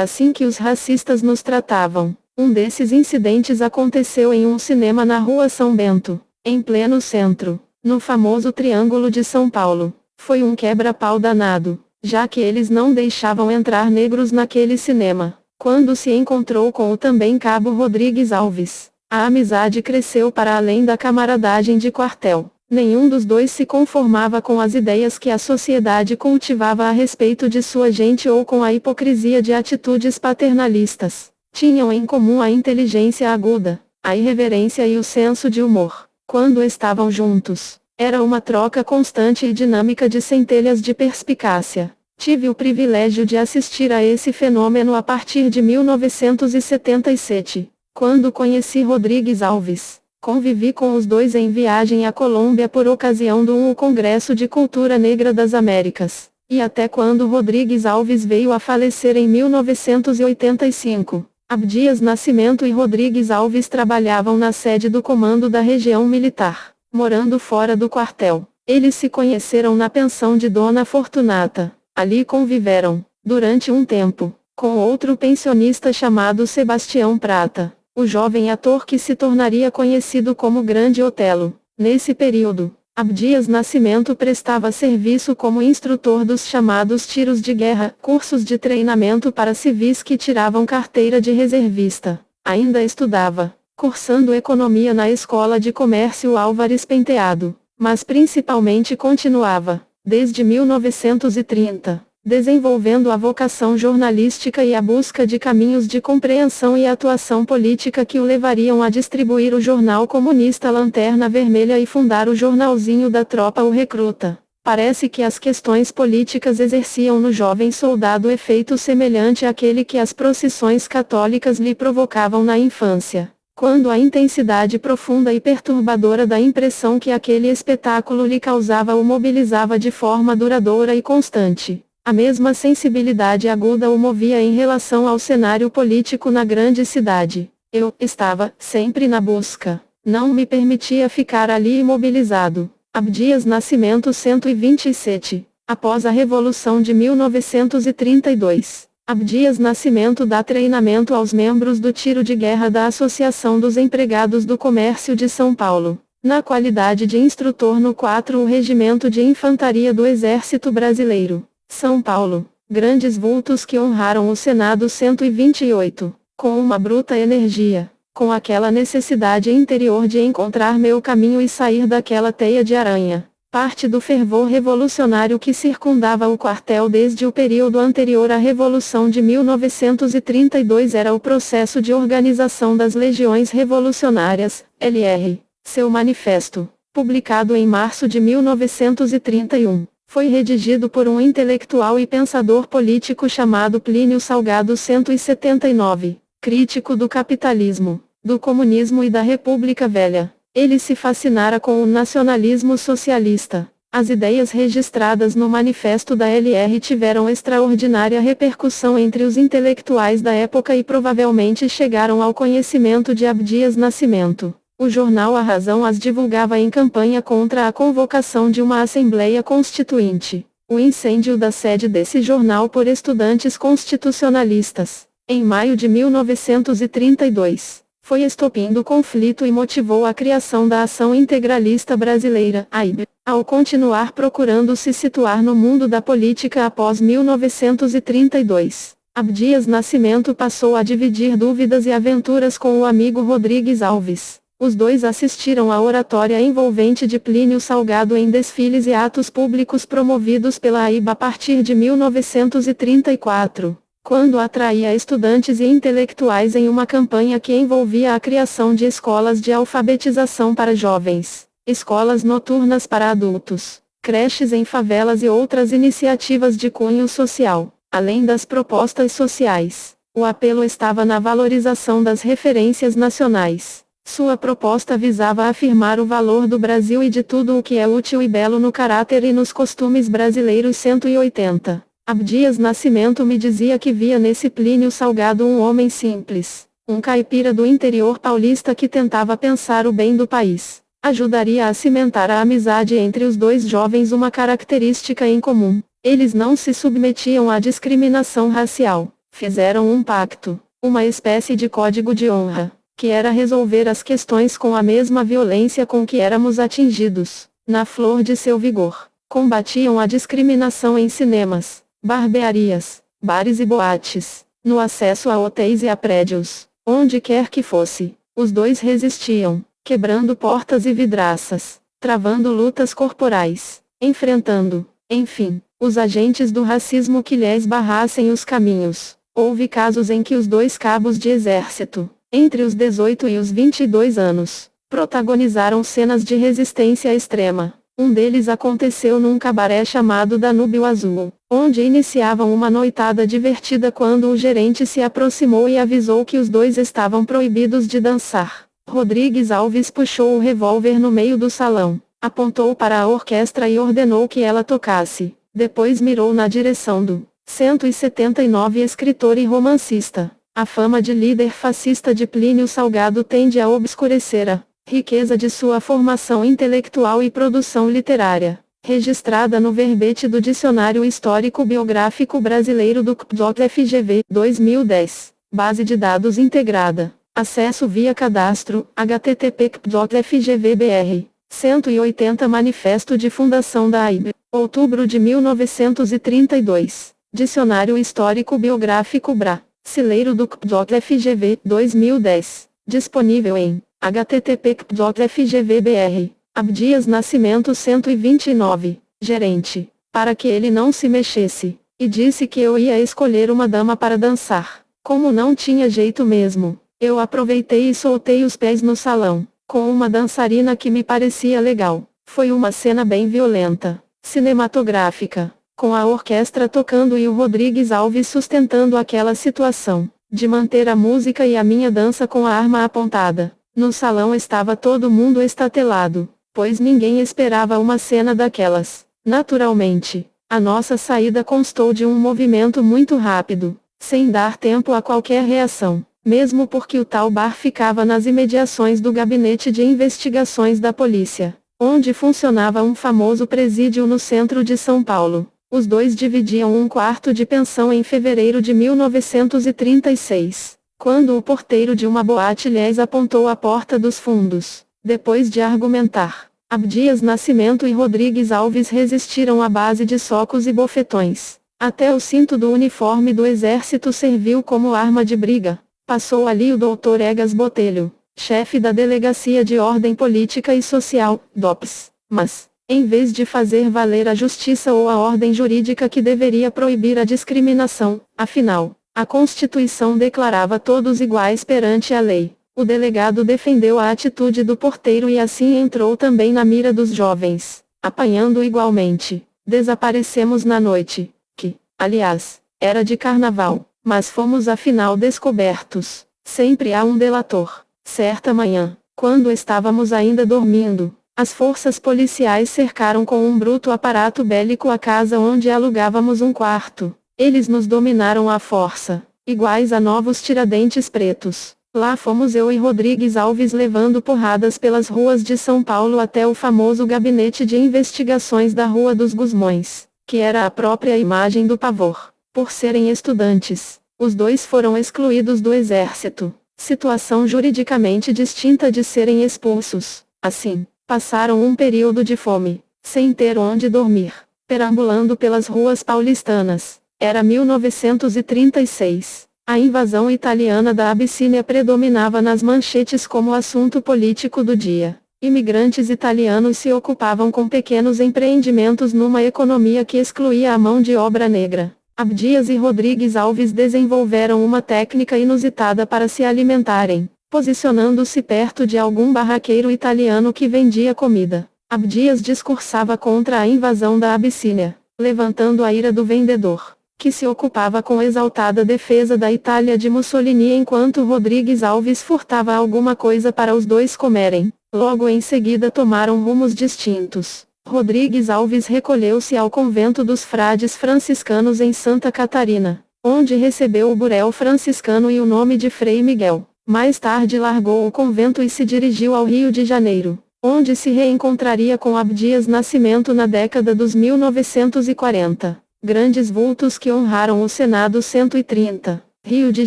assim que os racistas nos tratavam. Um desses incidentes aconteceu em um cinema na Rua São Bento, em pleno centro, no famoso Triângulo de São Paulo. Foi um quebra-pau danado, já que eles não deixavam entrar negros naquele cinema. Quando se encontrou com o também Cabo Rodrigues Alves, a amizade cresceu para além da camaradagem de quartel. Nenhum dos dois se conformava com as ideias que a sociedade cultivava a respeito de sua gente ou com a hipocrisia de atitudes paternalistas. Tinham em comum a inteligência aguda, a irreverência e o senso de humor. Quando estavam juntos, era uma troca constante e dinâmica de centelhas de perspicácia. Tive o privilégio de assistir a esse fenômeno a partir de 1977, quando conheci Rodrigues Alves. Convivi com os dois em viagem à Colômbia por ocasião do Congresso de Cultura Negra das Américas, e até quando Rodrigues Alves veio a falecer em 1985. Abdias Nascimento e Rodrigues Alves trabalhavam na sede do Comando da Região Militar, morando fora do quartel. Eles se conheceram na pensão de Dona Fortunata. Ali conviveram, durante um tempo, com outro pensionista chamado Sebastião Prata, o jovem ator que se tornaria conhecido como Grande Otelo. Nesse período, Abdias Nascimento prestava serviço como instrutor dos chamados tiros de guerra, cursos de treinamento para civis que tiravam carteira de reservista. Ainda estudava, cursando economia na Escola de Comércio Álvares Penteado, mas principalmente continuava, desde 1930, desenvolvendo a vocação jornalística e a busca de caminhos de compreensão e atuação política que o levariam a distribuir o jornal comunista Lanterna Vermelha e fundar o jornalzinho da tropa O Recruta. Parece que as questões políticas exerciam no jovem soldado efeito semelhante àquele que as procissões católicas lhe provocavam na infância, quando a intensidade profunda e perturbadora da impressão que aquele espetáculo lhe causava o mobilizava de forma duradoura e constante. A mesma sensibilidade aguda o movia em relação ao cenário político na grande cidade. Eu estava sempre na busca. Não me permitia ficar ali imobilizado. Abdias Nascimento 127. Após a Revolução de 1932, Abdias Nascimento dá treinamento aos membros do tiro de guerra da Associação dos Empregados do Comércio de São Paulo, na qualidade de instrutor no 4º Regimento de Infantaria do Exército Brasileiro, São Paulo. Grandes vultos que honraram o Senado 128, com uma bruta energia, com aquela necessidade interior de encontrar meu caminho e sair daquela teia de aranha. Parte do fervor revolucionário que circundava o quartel desde o período anterior à Revolução de 1932 era o processo de organização das Legiões Revolucionárias, LR. Seu manifesto, publicado em março de 1931, foi redigido por um intelectual e pensador político chamado Plínio Salgado 179, crítico do capitalismo, do comunismo e da República Velha. Ele se fascinara com o nacionalismo socialista. As ideias registradas no manifesto da LR tiveram extraordinária repercussão entre os intelectuais da época e provavelmente chegaram ao conhecimento de Abdias Nascimento. O jornal A Razão as divulgava em campanha contra a convocação de uma Assembleia Constituinte. O incêndio da sede desse jornal por estudantes constitucionalistas, em maio de 1932, foi estopim do conflito e motivou a criação da Ação Integralista Brasileira, AIB, ao continuar procurando se situar no mundo da política após 1932. Abdias Nascimento passou a dividir dúvidas e aventuras com o amigo Rodrigues Alves. Os dois assistiram à oratória envolvente de Plínio Salgado em desfiles e atos públicos promovidos pela AIB a partir de 1934, quando atraía estudantes e intelectuais em uma campanha que envolvia a criação de escolas de alfabetização para jovens, escolas noturnas para adultos, creches em favelas e outras iniciativas de cunho social. Além das propostas sociais, o apelo estava na valorização das referências nacionais. Sua proposta visava afirmar o valor do Brasil e de tudo o que é útil e belo no caráter e nos costumes brasileiros. 180. Abdias Nascimento me dizia que via nesse Plínio Salgado um homem simples, um caipira do interior paulista que tentava pensar o bem do país. Ajudaria a cimentar a amizade entre os dois jovens, uma característica em comum. Eles não se submetiam à discriminação racial. Fizeram um pacto, uma espécie de código de honra, que era resolver as questões com a mesma violência com que éramos atingidos, na flor de seu vigor. Combatiam a discriminação em cinemas, barbearias, bares e boates, no acesso a hotéis e a prédios, onde quer que fosse. Os dois resistiam, quebrando portas e vidraças, travando lutas corporais, enfrentando, enfim, os agentes do racismo que lhes barrassem os caminhos. Houve casos em que os dois cabos de exército, entre os 18 e os 22 anos, protagonizaram cenas de resistência extrema. Um deles aconteceu num cabaré chamado Danúbio Azul, onde iniciavam uma noitada divertida quando o gerente se aproximou e avisou que os dois estavam proibidos de dançar. Rodrigues Alves puxou o revólver no meio do salão, apontou para a orquestra e ordenou que ela tocasse. Depois mirou na direção do 179 escritor e romancista. A fama de líder fascista de Plínio Salgado tende a obscurecer a riqueza de sua formação intelectual e produção literária, registrada no verbete do Dicionário Histórico Biográfico Brasileiro do CPDOC-FGV, 2010. Base de dados integrada. Acesso via cadastro, http://cpdoc-fgv.br. 180 Manifesto de Fundação da AIB, outubro de 1932. Dicionário Histórico Biográfico BRA. Cileiro do CPDOC-FGV, 2010. Disponível em http://cpdoc-fgv.br. Abdias Nascimento 129. Gerente. Para que ele não se mexesse. E disse que eu ia escolher uma dama para dançar. Como não tinha jeito mesmo, eu aproveitei e soltei os pés no salão, com uma dançarina que me parecia legal. Foi uma cena bem violenta, cinematográfica, com a orquestra tocando e o Rodrigues Alves sustentando aquela situação, de manter a música e a minha dança com a arma apontada. No salão estava todo mundo estatelado, pois ninguém esperava uma cena daquelas. Naturalmente, a nossa saída constou de um movimento muito rápido, sem dar tempo a qualquer reação. mesmo porque o tal bar ficava nas imediações do Gabinete de Investigações da Polícia, onde funcionava um famoso presídio no centro de São Paulo. Os dois dividiam um quarto de pensão em fevereiro de 1936, quando o porteiro de uma boate lhes apontou a porta dos fundos. Depois de argumentar, Abdias Nascimento e Rodrigues Alves resistiram à base de socos e bofetões. Até o cinto do uniforme do exército serviu como arma de briga. Passou ali o Dr. Egas Botelho, chefe da Delegacia de Ordem Política e Social, DOPS. Mas, em vez de fazer valer a justiça ou a ordem jurídica que deveria proibir a discriminação, afinal, a Constituição declarava todos iguais perante a lei, o delegado defendeu a atitude do porteiro e assim entrou também na mira dos jovens, apanhando igualmente. Desaparecemos na noite, que, aliás, era de carnaval, mas fomos afinal descobertos. Sempre há um delator. Certa manhã, quando estávamos ainda dormindo, as forças policiais cercaram com um bruto aparato bélico a casa onde alugávamos um quarto. Eles nos dominaram à força, iguais a novos Tiradentes pretos. Lá fomos eu e Rodrigues Alves levando porradas pelas ruas de São Paulo até o famoso Gabinete de Investigações da Rua dos Gusmões, que era a própria imagem do pavor. Por serem estudantes, os dois foram excluídos do exército, situação juridicamente distinta de serem expulsos. Assim, passaram um período de fome, sem ter onde dormir, perambulando pelas ruas paulistanas. Era 1936. A invasão italiana da Abissínia predominava nas manchetes como assunto político do dia. Imigrantes italianos se ocupavam com pequenos empreendimentos numa economia que excluía a mão de obra negra. Abdias e Rodrigues Alves desenvolveram uma técnica inusitada para se alimentarem, posicionando-se perto de algum barraqueiro italiano que vendia comida. Abdias discursava contra a invasão da Abissínia, levantando a ira do vendedor, que se ocupava com exaltada defesa da Itália de Mussolini enquanto Rodrigues Alves furtava alguma coisa para os dois comerem. Logo em seguida tomaram rumos distintos. Rodrigues Alves recolheu-se ao convento dos frades franciscanos em Santa Catarina, onde recebeu o burel franciscano e o nome de Frei Miguel. Mais tarde largou o convento e se dirigiu ao Rio de Janeiro, onde se reencontraria com Abdias Nascimento na década dos 1940. Grandes vultos que honraram o Senado 130. Rio de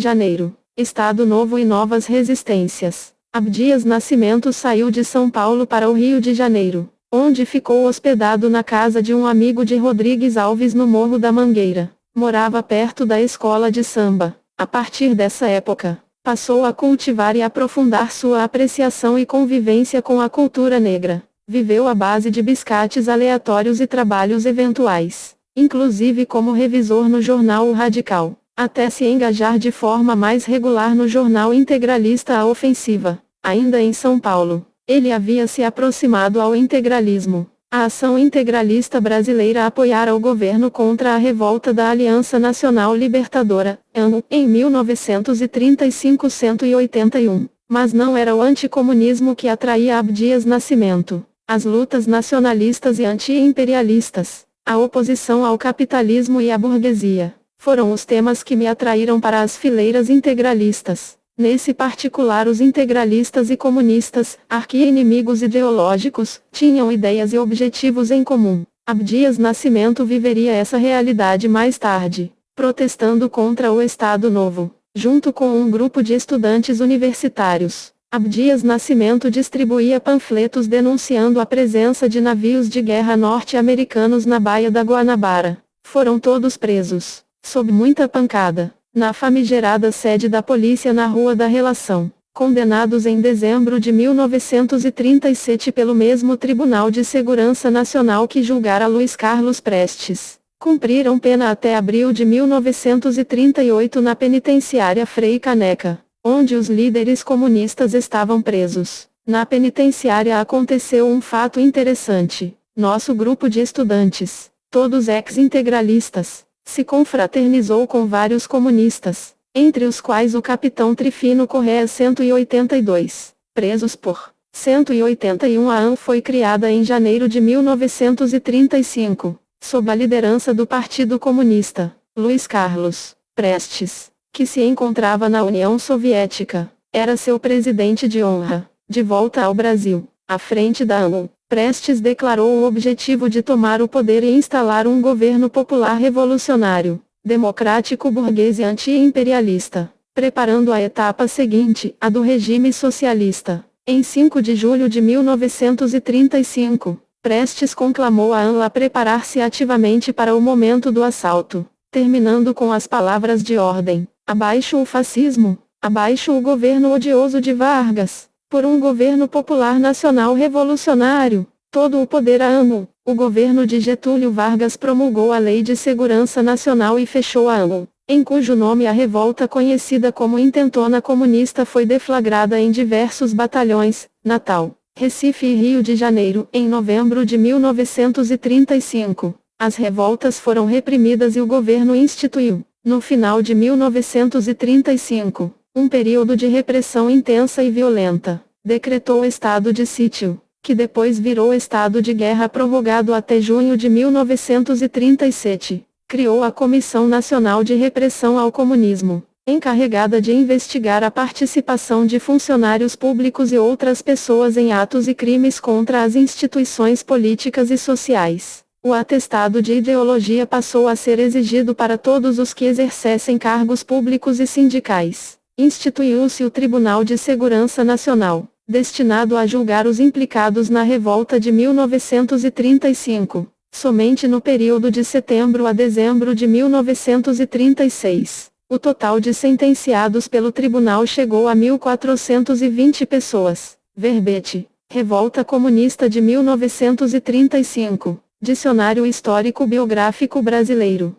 Janeiro, Estado Novo e novas resistências. Abdias Nascimento saiu de São Paulo para o Rio de Janeiro, onde ficou hospedado na casa de um amigo de Rodrigues Alves no Morro da Mangueira. Morava perto da escola de samba. A partir dessa época, passou a cultivar e aprofundar sua apreciação e convivência com a cultura negra. Viveu à base de biscates aleatórios e trabalhos eventuais, inclusive como revisor no jornal O Radical, até se engajar de forma mais regular no jornal integralista A Ofensiva. Ainda em São Paulo, ele havia se aproximado ao integralismo. A Ação Integralista Brasileira apoiara o governo contra a revolta da Aliança Nacional Libertadora, ANO, em 1935-181. Mas não era o anticomunismo que atraía Abdias Nascimento. As lutas nacionalistas e anti-imperialistas, a oposição ao capitalismo e à burguesia, foram os temas que me atraíram para as fileiras integralistas. Nesse particular, os integralistas e comunistas, arqui-inimigos ideológicos, tinham ideias e objetivos em comum. Abdias Nascimento viveria essa realidade mais tarde, protestando contra o Estado Novo, junto com um grupo de estudantes universitários. Abdias Nascimento distribuía panfletos denunciando a presença de navios de guerra norte-americanos na Baía da Guanabara. Foram todos presos, sob muita pancada, na famigerada sede da polícia na Rua da Relação, condenados em dezembro de 1937 pelo mesmo Tribunal de Segurança Nacional que julgara Luiz Carlos Prestes. Cumpriram pena até abril de 1938 na penitenciária Frei Caneca, onde os líderes comunistas estavam presos. Na penitenciária aconteceu um fato interessante. Nosso grupo de estudantes, todos ex-integralistas, se confraternizou com vários comunistas, entre os quais o capitão Trifino Correa 182, presos por 181. A AN foi criada em janeiro de 1935, sob a liderança do Partido Comunista. Luiz Carlos Prestes, que se encontrava na União Soviética. Era seu presidente de honra. De volta ao Brasil, à frente da ANU, Prestes declarou o objetivo de tomar o poder e instalar um governo popular revolucionário, democrático burguês e anti-imperialista, preparando a etapa seguinte, a do regime socialista. Em 5 de julho de 1935, Prestes conclamou a ANU a preparar-se ativamente para o momento do assalto, terminando com as palavras de ordem: abaixo o fascismo, abaixo o governo odioso de Vargas. Por um governo popular nacional revolucionário, todo o poder à ANU. O governo de Getúlio Vargas promulgou a Lei de Segurança Nacional e fechou a ANU, em cujo nome a revolta conhecida como Intentona Comunista foi deflagrada em diversos batalhões, Natal, Recife e Rio de Janeiro, em novembro de 1935. As revoltas foram reprimidas e o governo instituiu, no final de 1935, um período de repressão intensa e violenta. Decretou estado de sítio, que depois virou estado de guerra prorrogado até junho de 1937. Criou a Comissão Nacional de Repressão ao Comunismo, encarregada de investigar a participação de funcionários públicos e outras pessoas em atos e crimes contra as instituições políticas e sociais. O atestado de ideologia passou a ser exigido para todos os que exercessem cargos públicos e sindicais. Instituiu-se o Tribunal de Segurança Nacional, destinado a julgar os implicados na revolta de 1935. Somente no período de setembro a dezembro de 1936, o total de sentenciados pelo tribunal chegou a 1.420 pessoas. Verbete: Revolta Comunista de 1935. Dicionário Histórico Biográfico Brasileiro.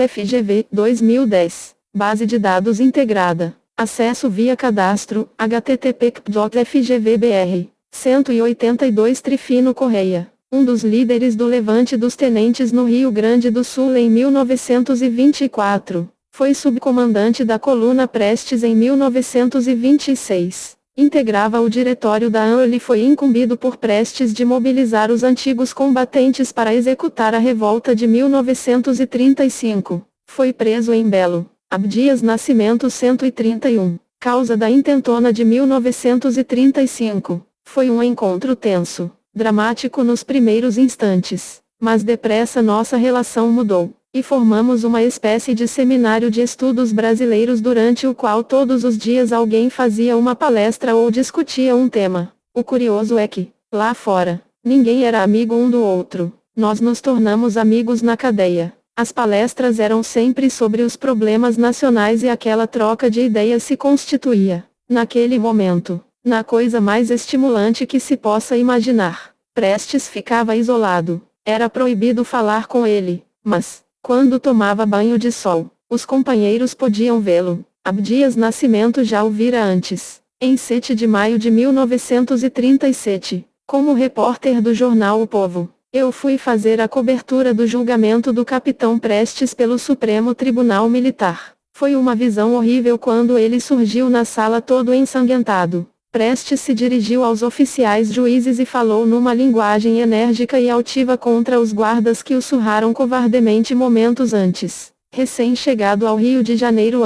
FGV, 2010. Base de dados integrada. Acesso via cadastro, http://fgvbr. 182 Trifino Correia, um dos líderes do levante dos tenentes no Rio Grande do Sul em 1924. Foi subcomandante da coluna Prestes em 1926. Integrava o diretório da ANU. Ele foi incumbido por Prestes de mobilizar os antigos combatentes para executar a revolta de 1935. Foi preso em Belo Abdias Nascimento 131. Causa da Intentona de 1935. Foi um encontro tenso, dramático nos primeiros instantes, mas depressa nossa relação mudou, e formamos uma espécie de seminário de estudos brasileiros durante o qual todos os dias alguém fazia uma palestra ou discutia um tema. O curioso é que, lá fora, ninguém era amigo um do outro. Nós nos tornamos amigos na cadeia. As palestras eram sempre sobre os problemas nacionais e aquela troca de ideias se constituía, naquele momento, na coisa mais estimulante que se possa imaginar. Prestes ficava isolado. Era proibido falar com ele, mas, quando tomava banho de sol, os companheiros podiam vê-lo. Abdias Nascimento já o vira antes, em 7 de maio de 1937, como repórter do jornal O Povo. Eu fui fazer a cobertura do julgamento do capitão Prestes pelo Supremo Tribunal Militar. Foi uma visão horrível quando ele surgiu na sala todo ensanguentado. Prestes se dirigiu aos oficiais juízes e falou numa linguagem enérgica e altiva contra os guardas que o surraram covardemente momentos antes. Recém-chegado ao Rio de Janeiro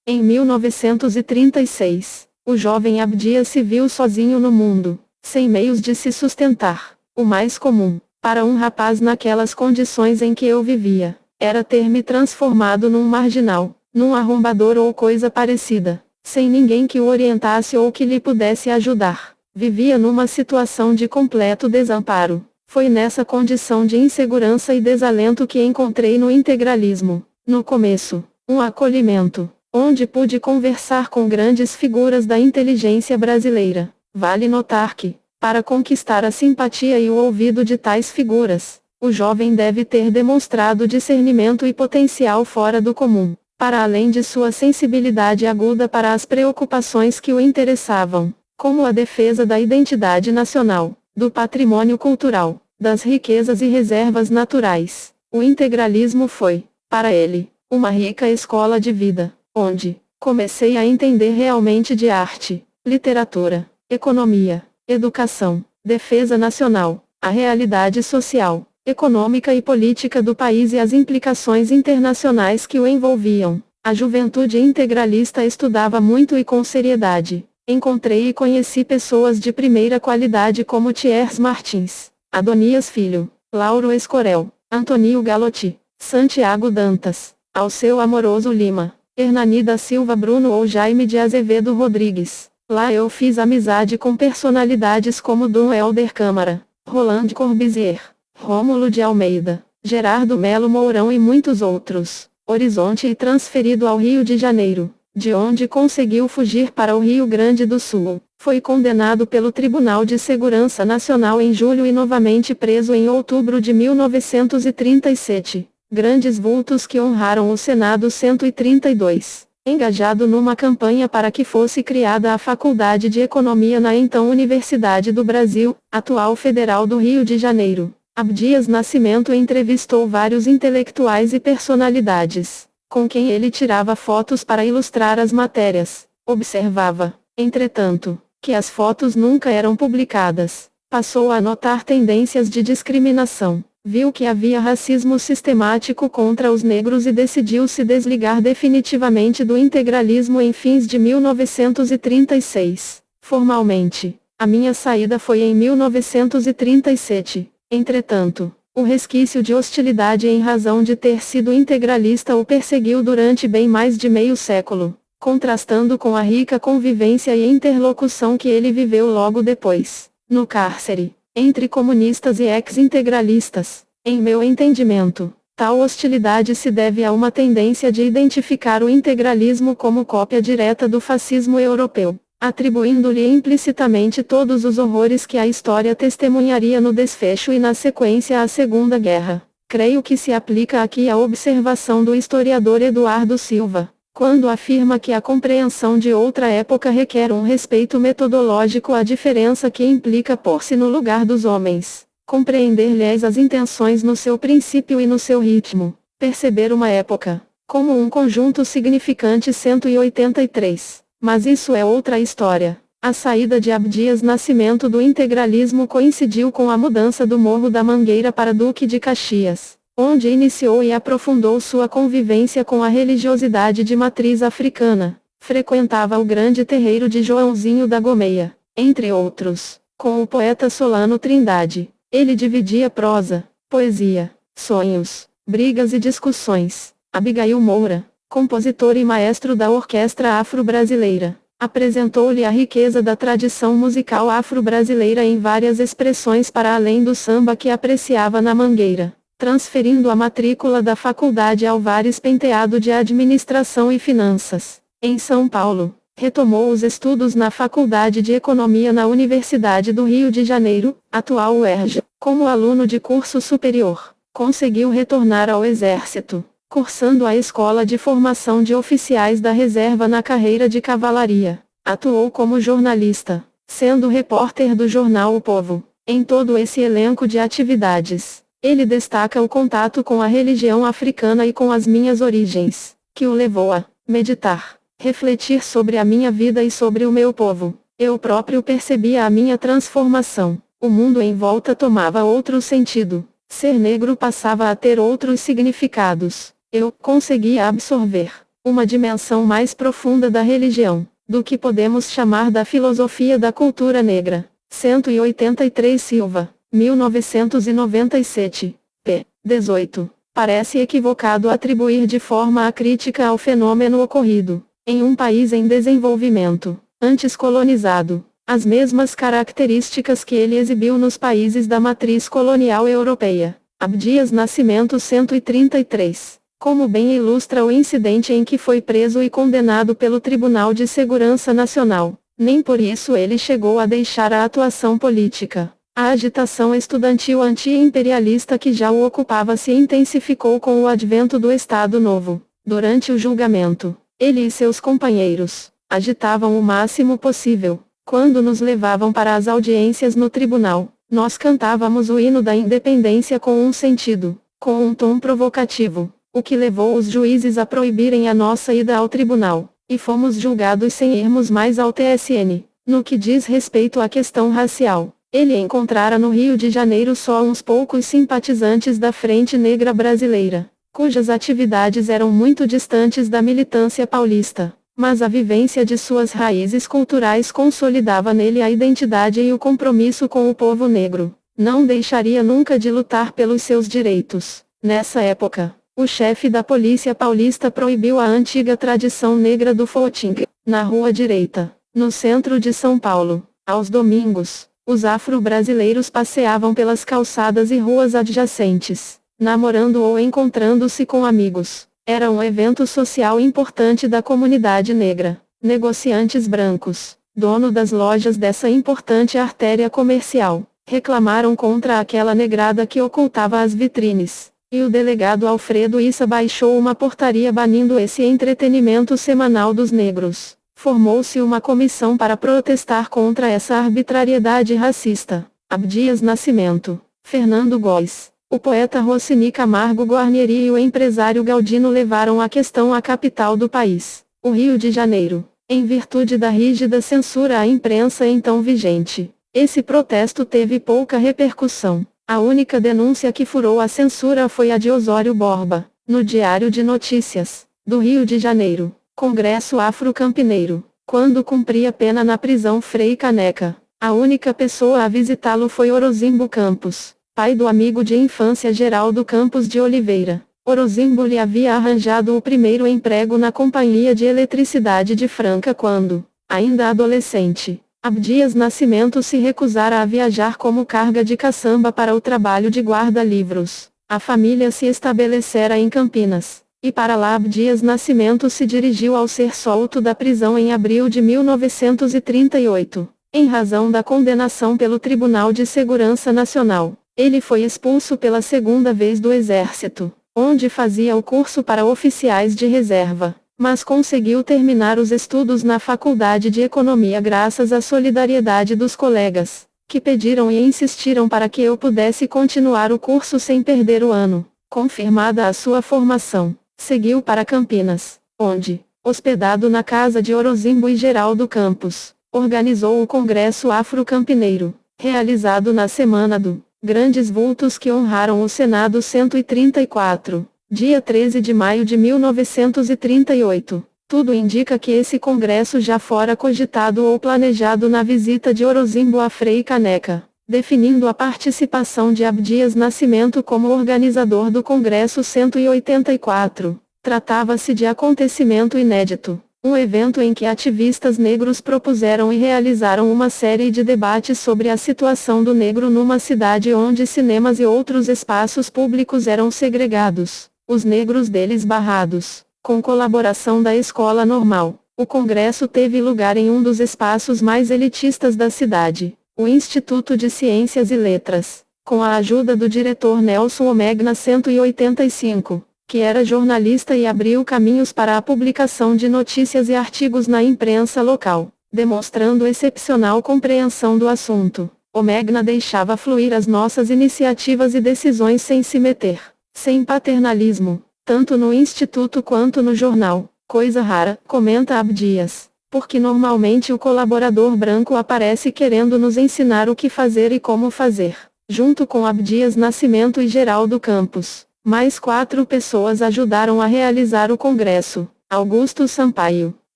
em 1936, o jovem Abdias se viu sozinho no mundo, sem meios de se sustentar. O mais comum, para um rapaz naquelas condições em que eu vivia, era ter me transformado num marginal, num arrombador ou coisa parecida, sem ninguém que o orientasse ou que lhe pudesse ajudar. Vivia numa situação de completo desamparo. Foi nessa condição de insegurança e desalento que encontrei no integralismo, no começo, um acolhimento, onde pude conversar com grandes figuras da inteligência brasileira. Vale notar que, para conquistar a simpatia e o ouvido de tais figuras, o jovem deve ter demonstrado discernimento e potencial fora do comum, para além de sua sensibilidade aguda para as preocupações que o interessavam, como a defesa da identidade nacional, do patrimônio cultural, das riquezas e reservas naturais. O integralismo foi, para ele, uma rica escola de vida, onde comecei a entender realmente de arte, literatura, economia, educação, defesa nacional, a realidade social, econômica e política do país e as implicações internacionais que o envolviam. A juventude integralista estudava muito e com seriedade. Encontrei e conheci pessoas de primeira qualidade como Thiers Martins, Adonias Filho, Lauro Escorel, Antonio Galotti, Santiago Dantas, Alceu Amoroso Lima, Hernani da Silva Bruno ou Jaime de Azevedo Rodrigues. Lá eu fiz amizade com personalidades como Dom Helder Câmara, Roland Corbusier, Rômulo de Almeida, Gerardo Melo Mourão e muitos outros. Horizonte e transferido ao Rio de Janeiro, de onde conseguiu fugir para o Rio Grande do Sul. Foi condenado pelo Tribunal de Segurança Nacional em julho e novamente preso em outubro de 1937. Grandes vultos que honraram o Senado 132. Engajado numa campanha para que fosse criada a Faculdade de Economia na então Universidade do Brasil, atual Federal do Rio de Janeiro. Abdias Nascimento entrevistou vários intelectuais e personalidades, com quem ele tirava fotos para ilustrar as matérias. Observava, entretanto, que as fotos nunca eram publicadas. Passou a notar tendências de discriminação. Viu que havia racismo sistemático contra os negros e decidiu se desligar definitivamente do integralismo em fins de 1936. Formalmente, a minha saída foi em 1937. Entretanto, o resquício de hostilidade em razão de ter sido integralista o perseguiu durante bem mais de meio século, contrastando com a rica convivência e interlocução que ele viveu logo depois, no cárcere, entre comunistas e ex-integralistas. Em meu entendimento, tal hostilidade se deve a uma tendência de identificar o integralismo como cópia direta do fascismo europeu, atribuindo-lhe implicitamente todos os horrores que a história testemunharia no desfecho e na sequência à Segunda Guerra. Creio que se aplica aqui a observação do historiador Eduardo Silva, quando afirma que a compreensão de outra época requer um respeito metodológico à diferença que implica pôr-se no lugar dos homens, compreender-lhes as intenções no seu princípio e no seu ritmo, perceber uma época, como um conjunto significante 183. Mas isso é outra história. A saída de Abdias Nascimento do integralismo coincidiu com a mudança do Morro da Mangueira para Duque de Caxias, onde iniciou e aprofundou sua convivência com a religiosidade de matriz africana. Frequentava o grande terreiro de Joãozinho da Gomeia, entre outros. Com o poeta Solano Trindade, ele dividia prosa, poesia, sonhos, brigas e discussões. Abigail Moura, compositor e maestro da orquestra afro-brasileira, apresentou-lhe a riqueza da tradição musical afro-brasileira em várias expressões para além do samba que apreciava na Mangueira, transferindo a matrícula da Faculdade Álvares Penteado de Administração e Finanças, em São Paulo. Retomou os estudos na Faculdade de Economia na Universidade do Rio de Janeiro, atual UERJ, como aluno de curso superior. Conseguiu retornar ao Exército, cursando a Escola de Formação de Oficiais da Reserva na carreira de cavalaria. Atuou como jornalista, sendo repórter do jornal O Povo. Em todo esse elenco de atividades, ele destaca o contato com a religião africana e com as minhas origens, que o levou a meditar, refletir sobre a minha vida e sobre o meu povo. Eu próprio percebia a minha transformação. O mundo em volta tomava outro sentido. Ser negro passava a ter outros significados. Eu conseguia absorver uma dimensão mais profunda da religião, do que podemos chamar da filosofia da cultura negra. 183 Silva, 1997, p. 18. Parece equivocado atribuir de forma acrítica ao fenômeno ocorrido, em um país em desenvolvimento, antes colonizado, as mesmas características que ele exibiu nos países da matriz colonial europeia. Abdias Nascimento 133. Como bem ilustra o incidente em que foi preso e condenado pelo Tribunal de Segurança Nacional, nem por isso ele chegou a deixar a atuação política. A agitação estudantil anti-imperialista que já o ocupava se intensificou com o advento do Estado Novo. Durante o julgamento, ele e seus companheiros agitavam o máximo possível. Quando nos levavam para as audiências no tribunal, nós cantávamos o hino da independência com um sentido, com um tom provocativo, o que levou os juízes a proibirem a nossa ida ao tribunal, e fomos julgados sem irmos mais ao TSN. No que diz respeito à questão racial, ele encontrara no Rio de Janeiro só uns poucos simpatizantes da Frente Negra Brasileira. cujas atividades eram muito distantes da militância paulista, mas a vivência de suas raízes culturais consolidava nele a identidade e o compromisso com o povo negro. Não deixaria nunca de lutar pelos seus direitos. Nessa época, o chefe da polícia paulista proibiu a antiga tradição negra do footing, na Rua Direita, no centro de São Paulo. Aos domingos, os afro-brasileiros passeavam pelas calçadas e ruas adjacentes, namorando ou encontrando-se com amigos. Era um evento social importante da comunidade negra. Negociantes brancos, dono das lojas dessa importante artéria comercial, reclamaram contra aquela negrada que ocultava as vitrines, e o delegado Alfredo Issa baixou uma portaria banindo esse entretenimento semanal dos negros. Formou-se uma comissão para protestar contra essa arbitrariedade racista. Abdias Nascimento, Fernando Góes, o poeta Rocini Camargo Guarnieri e o empresário Galdino levaram a questão à capital do país, o Rio de Janeiro, em virtude da rígida censura à imprensa então vigente. Esse protesto teve pouca repercussão. A única denúncia que furou a censura foi a de Osório Borba, no Diário de Notícias, do Rio de Janeiro, Congresso Afro-Campineiro, quando cumpria pena na prisão Frei Caneca. A única pessoa a visitá-lo foi Orozimbo Campos, pai do amigo de infância Geraldo Campos de Oliveira. Orozimbo lhe havia arranjado o primeiro emprego na Companhia de Eletricidade de Franca quando, ainda adolescente, Abdias Nascimento se recusara a viajar como carga de caçamba para o trabalho de guarda-livros. A família se estabelecera em Campinas, e para lá Abdias Nascimento se dirigiu ao ser solto da prisão em abril de 1938. Em razão da condenação pelo Tribunal de Segurança Nacional, ele foi expulso pela segunda vez do Exército, onde fazia o curso para oficiais de reserva, mas conseguiu terminar os estudos na Faculdade de Economia graças à solidariedade dos colegas, que pediram e insistiram para que eu pudesse continuar o curso sem perder o ano. Confirmada a sua formação, seguiu para Campinas, onde, hospedado na casa de Orozimbo e Geraldo Campos, organizou o Congresso Afro-Campineiro, realizado na semana do Grandes Vultos que honraram o Senado 134. Dia 13 de maio de 1938. Tudo indica que esse congresso já fora cogitado ou planejado na visita de Orozimbo a Frei Caneca, definindo a participação de Abdias Nascimento como organizador do Congresso 184. Tratava-se de acontecimento inédito, um evento em que ativistas negros propuseram e realizaram uma série de debates sobre a situação do negro numa cidade onde cinemas e outros espaços públicos eram segregados, os negros deles barrados. Com colaboração da Escola Normal, o congresso teve lugar em um dos espaços mais elitistas da cidade, o Instituto de Ciências e Letras, com a ajuda do diretor Nelson Omegna 185, que era jornalista e abriu caminhos para a publicação de notícias e artigos na imprensa local, demonstrando excepcional compreensão do assunto. Omegna deixava fluir as nossas iniciativas e decisões sem se meter, sem paternalismo, tanto no instituto quanto no jornal, coisa rara, comenta Abdias, porque normalmente o colaborador branco aparece querendo nos ensinar o que fazer e como fazer. Junto com Abdias Nascimento e Geraldo Campos, mais 4 pessoas ajudaram a realizar o congresso: Augusto Sampaio,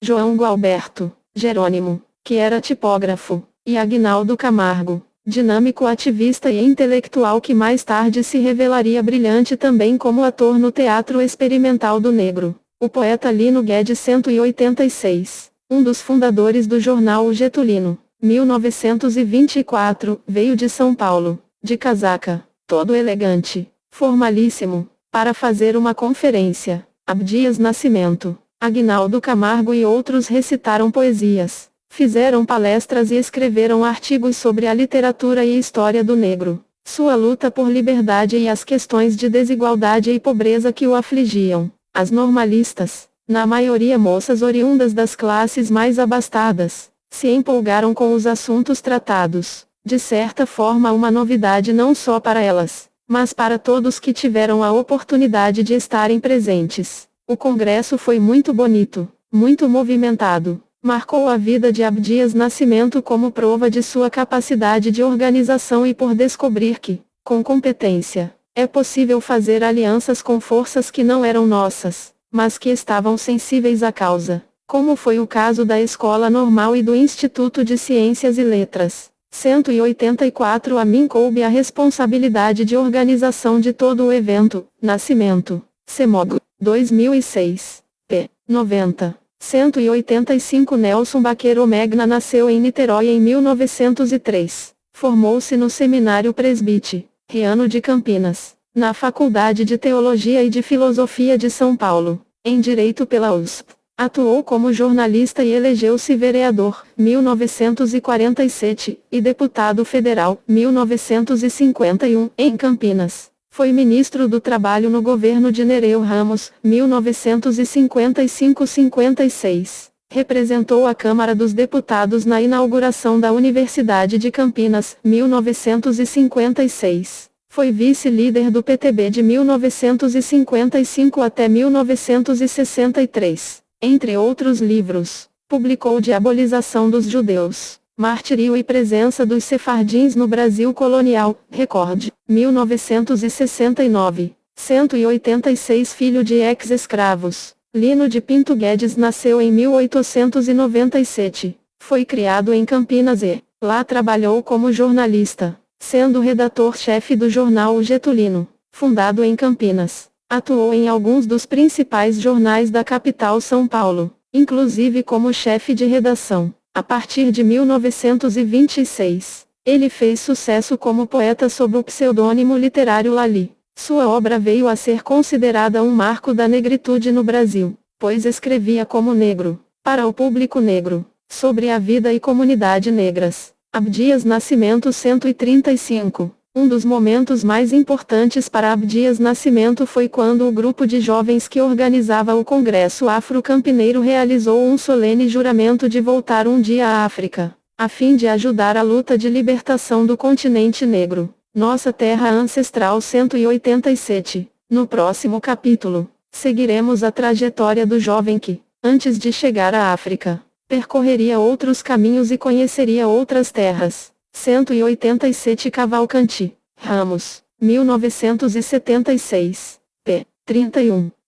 João Gualberto, Jerônimo, que era tipógrafo, e Aguinaldo Camargo, dinâmico ativista e intelectual que mais tarde se revelaria brilhante também como ator no Teatro Experimental do Negro. O poeta Lino Guedes 186, um dos fundadores do jornal O Getulino, 1924, veio de São Paulo, de casaca, todo elegante, formalíssimo, para fazer uma conferência. Abdias Nascimento, Aguinaldo Camargo e outros recitaram poesias, fizeram palestras e escreveram artigos sobre a literatura e história do negro, sua luta por liberdade e as questões de desigualdade e pobreza que o afligiam. As normalistas, na maioria moças oriundas das classes mais abastadas, se empolgaram com os assuntos tratados, de certa forma uma novidade não só para elas, mas para todos que tiveram a oportunidade de estarem presentes. O congresso foi muito bonito, muito movimentado. Marcou a vida de Abdias Nascimento como prova de sua capacidade de organização e por descobrir que, com competência, É possível fazer alianças com forças que não eram nossas, mas que estavam sensíveis à causa, como foi o caso da Escola Normal e do Instituto de Ciências e Letras. 184 A mim coube a responsabilidade de organização de todo o evento. Nascimento. CEMOG. 2006. p. 90. 185 Nelson Baqueiro Megna nasceu em Niterói em 1903. Formou-se no Seminário Presbiteriano de Campinas, na Faculdade de Teologia e de Filosofia de São Paulo, em Direito pela USP. Atuou como jornalista e elegeu-se vereador, 1947, e deputado federal, 1951, em Campinas. Foi ministro do Trabalho no governo de Nereu Ramos, 1955-56. Representou a Câmara dos Deputados na inauguração da Universidade de Campinas, 1956. Foi vice-líder do PTB de 1955 até 1963. Entre outros livros, publicou Diabolização dos Judeus, Martírio e Presença dos Sefardins no Brasil Colonial, Record, 1969. 186 Filho de ex-escravos. Lino de Pinto Guedes nasceu em 1897. Foi criado em Campinas e, lá trabalhou como jornalista, sendo redator-chefe do jornal O Getulino, fundado em Campinas. Atuou em alguns dos principais jornais da capital São Paulo, inclusive como chefe de redação. A partir de 1926, ele fez sucesso como poeta sob o pseudônimo literário Lali. Sua obra veio a ser considerada um marco da negritude no Brasil, pois escrevia como negro, para o público negro, sobre a vida e comunidade negras. Abdias Nascimento 135. Um dos momentos mais importantes para Abdias Nascimento foi quando o grupo de jovens que organizava o Congresso Afro-Campineiro realizou um solene juramento de voltar um dia à África, a fim de ajudar a luta de libertação do continente negro, nossa terra ancestral. 187. No próximo capítulo, seguiremos a trajetória do jovem que, antes de chegar à África, percorreria outros caminhos e conheceria outras terras. 187 Cavalcanti, Ramos, 1976, p. 31.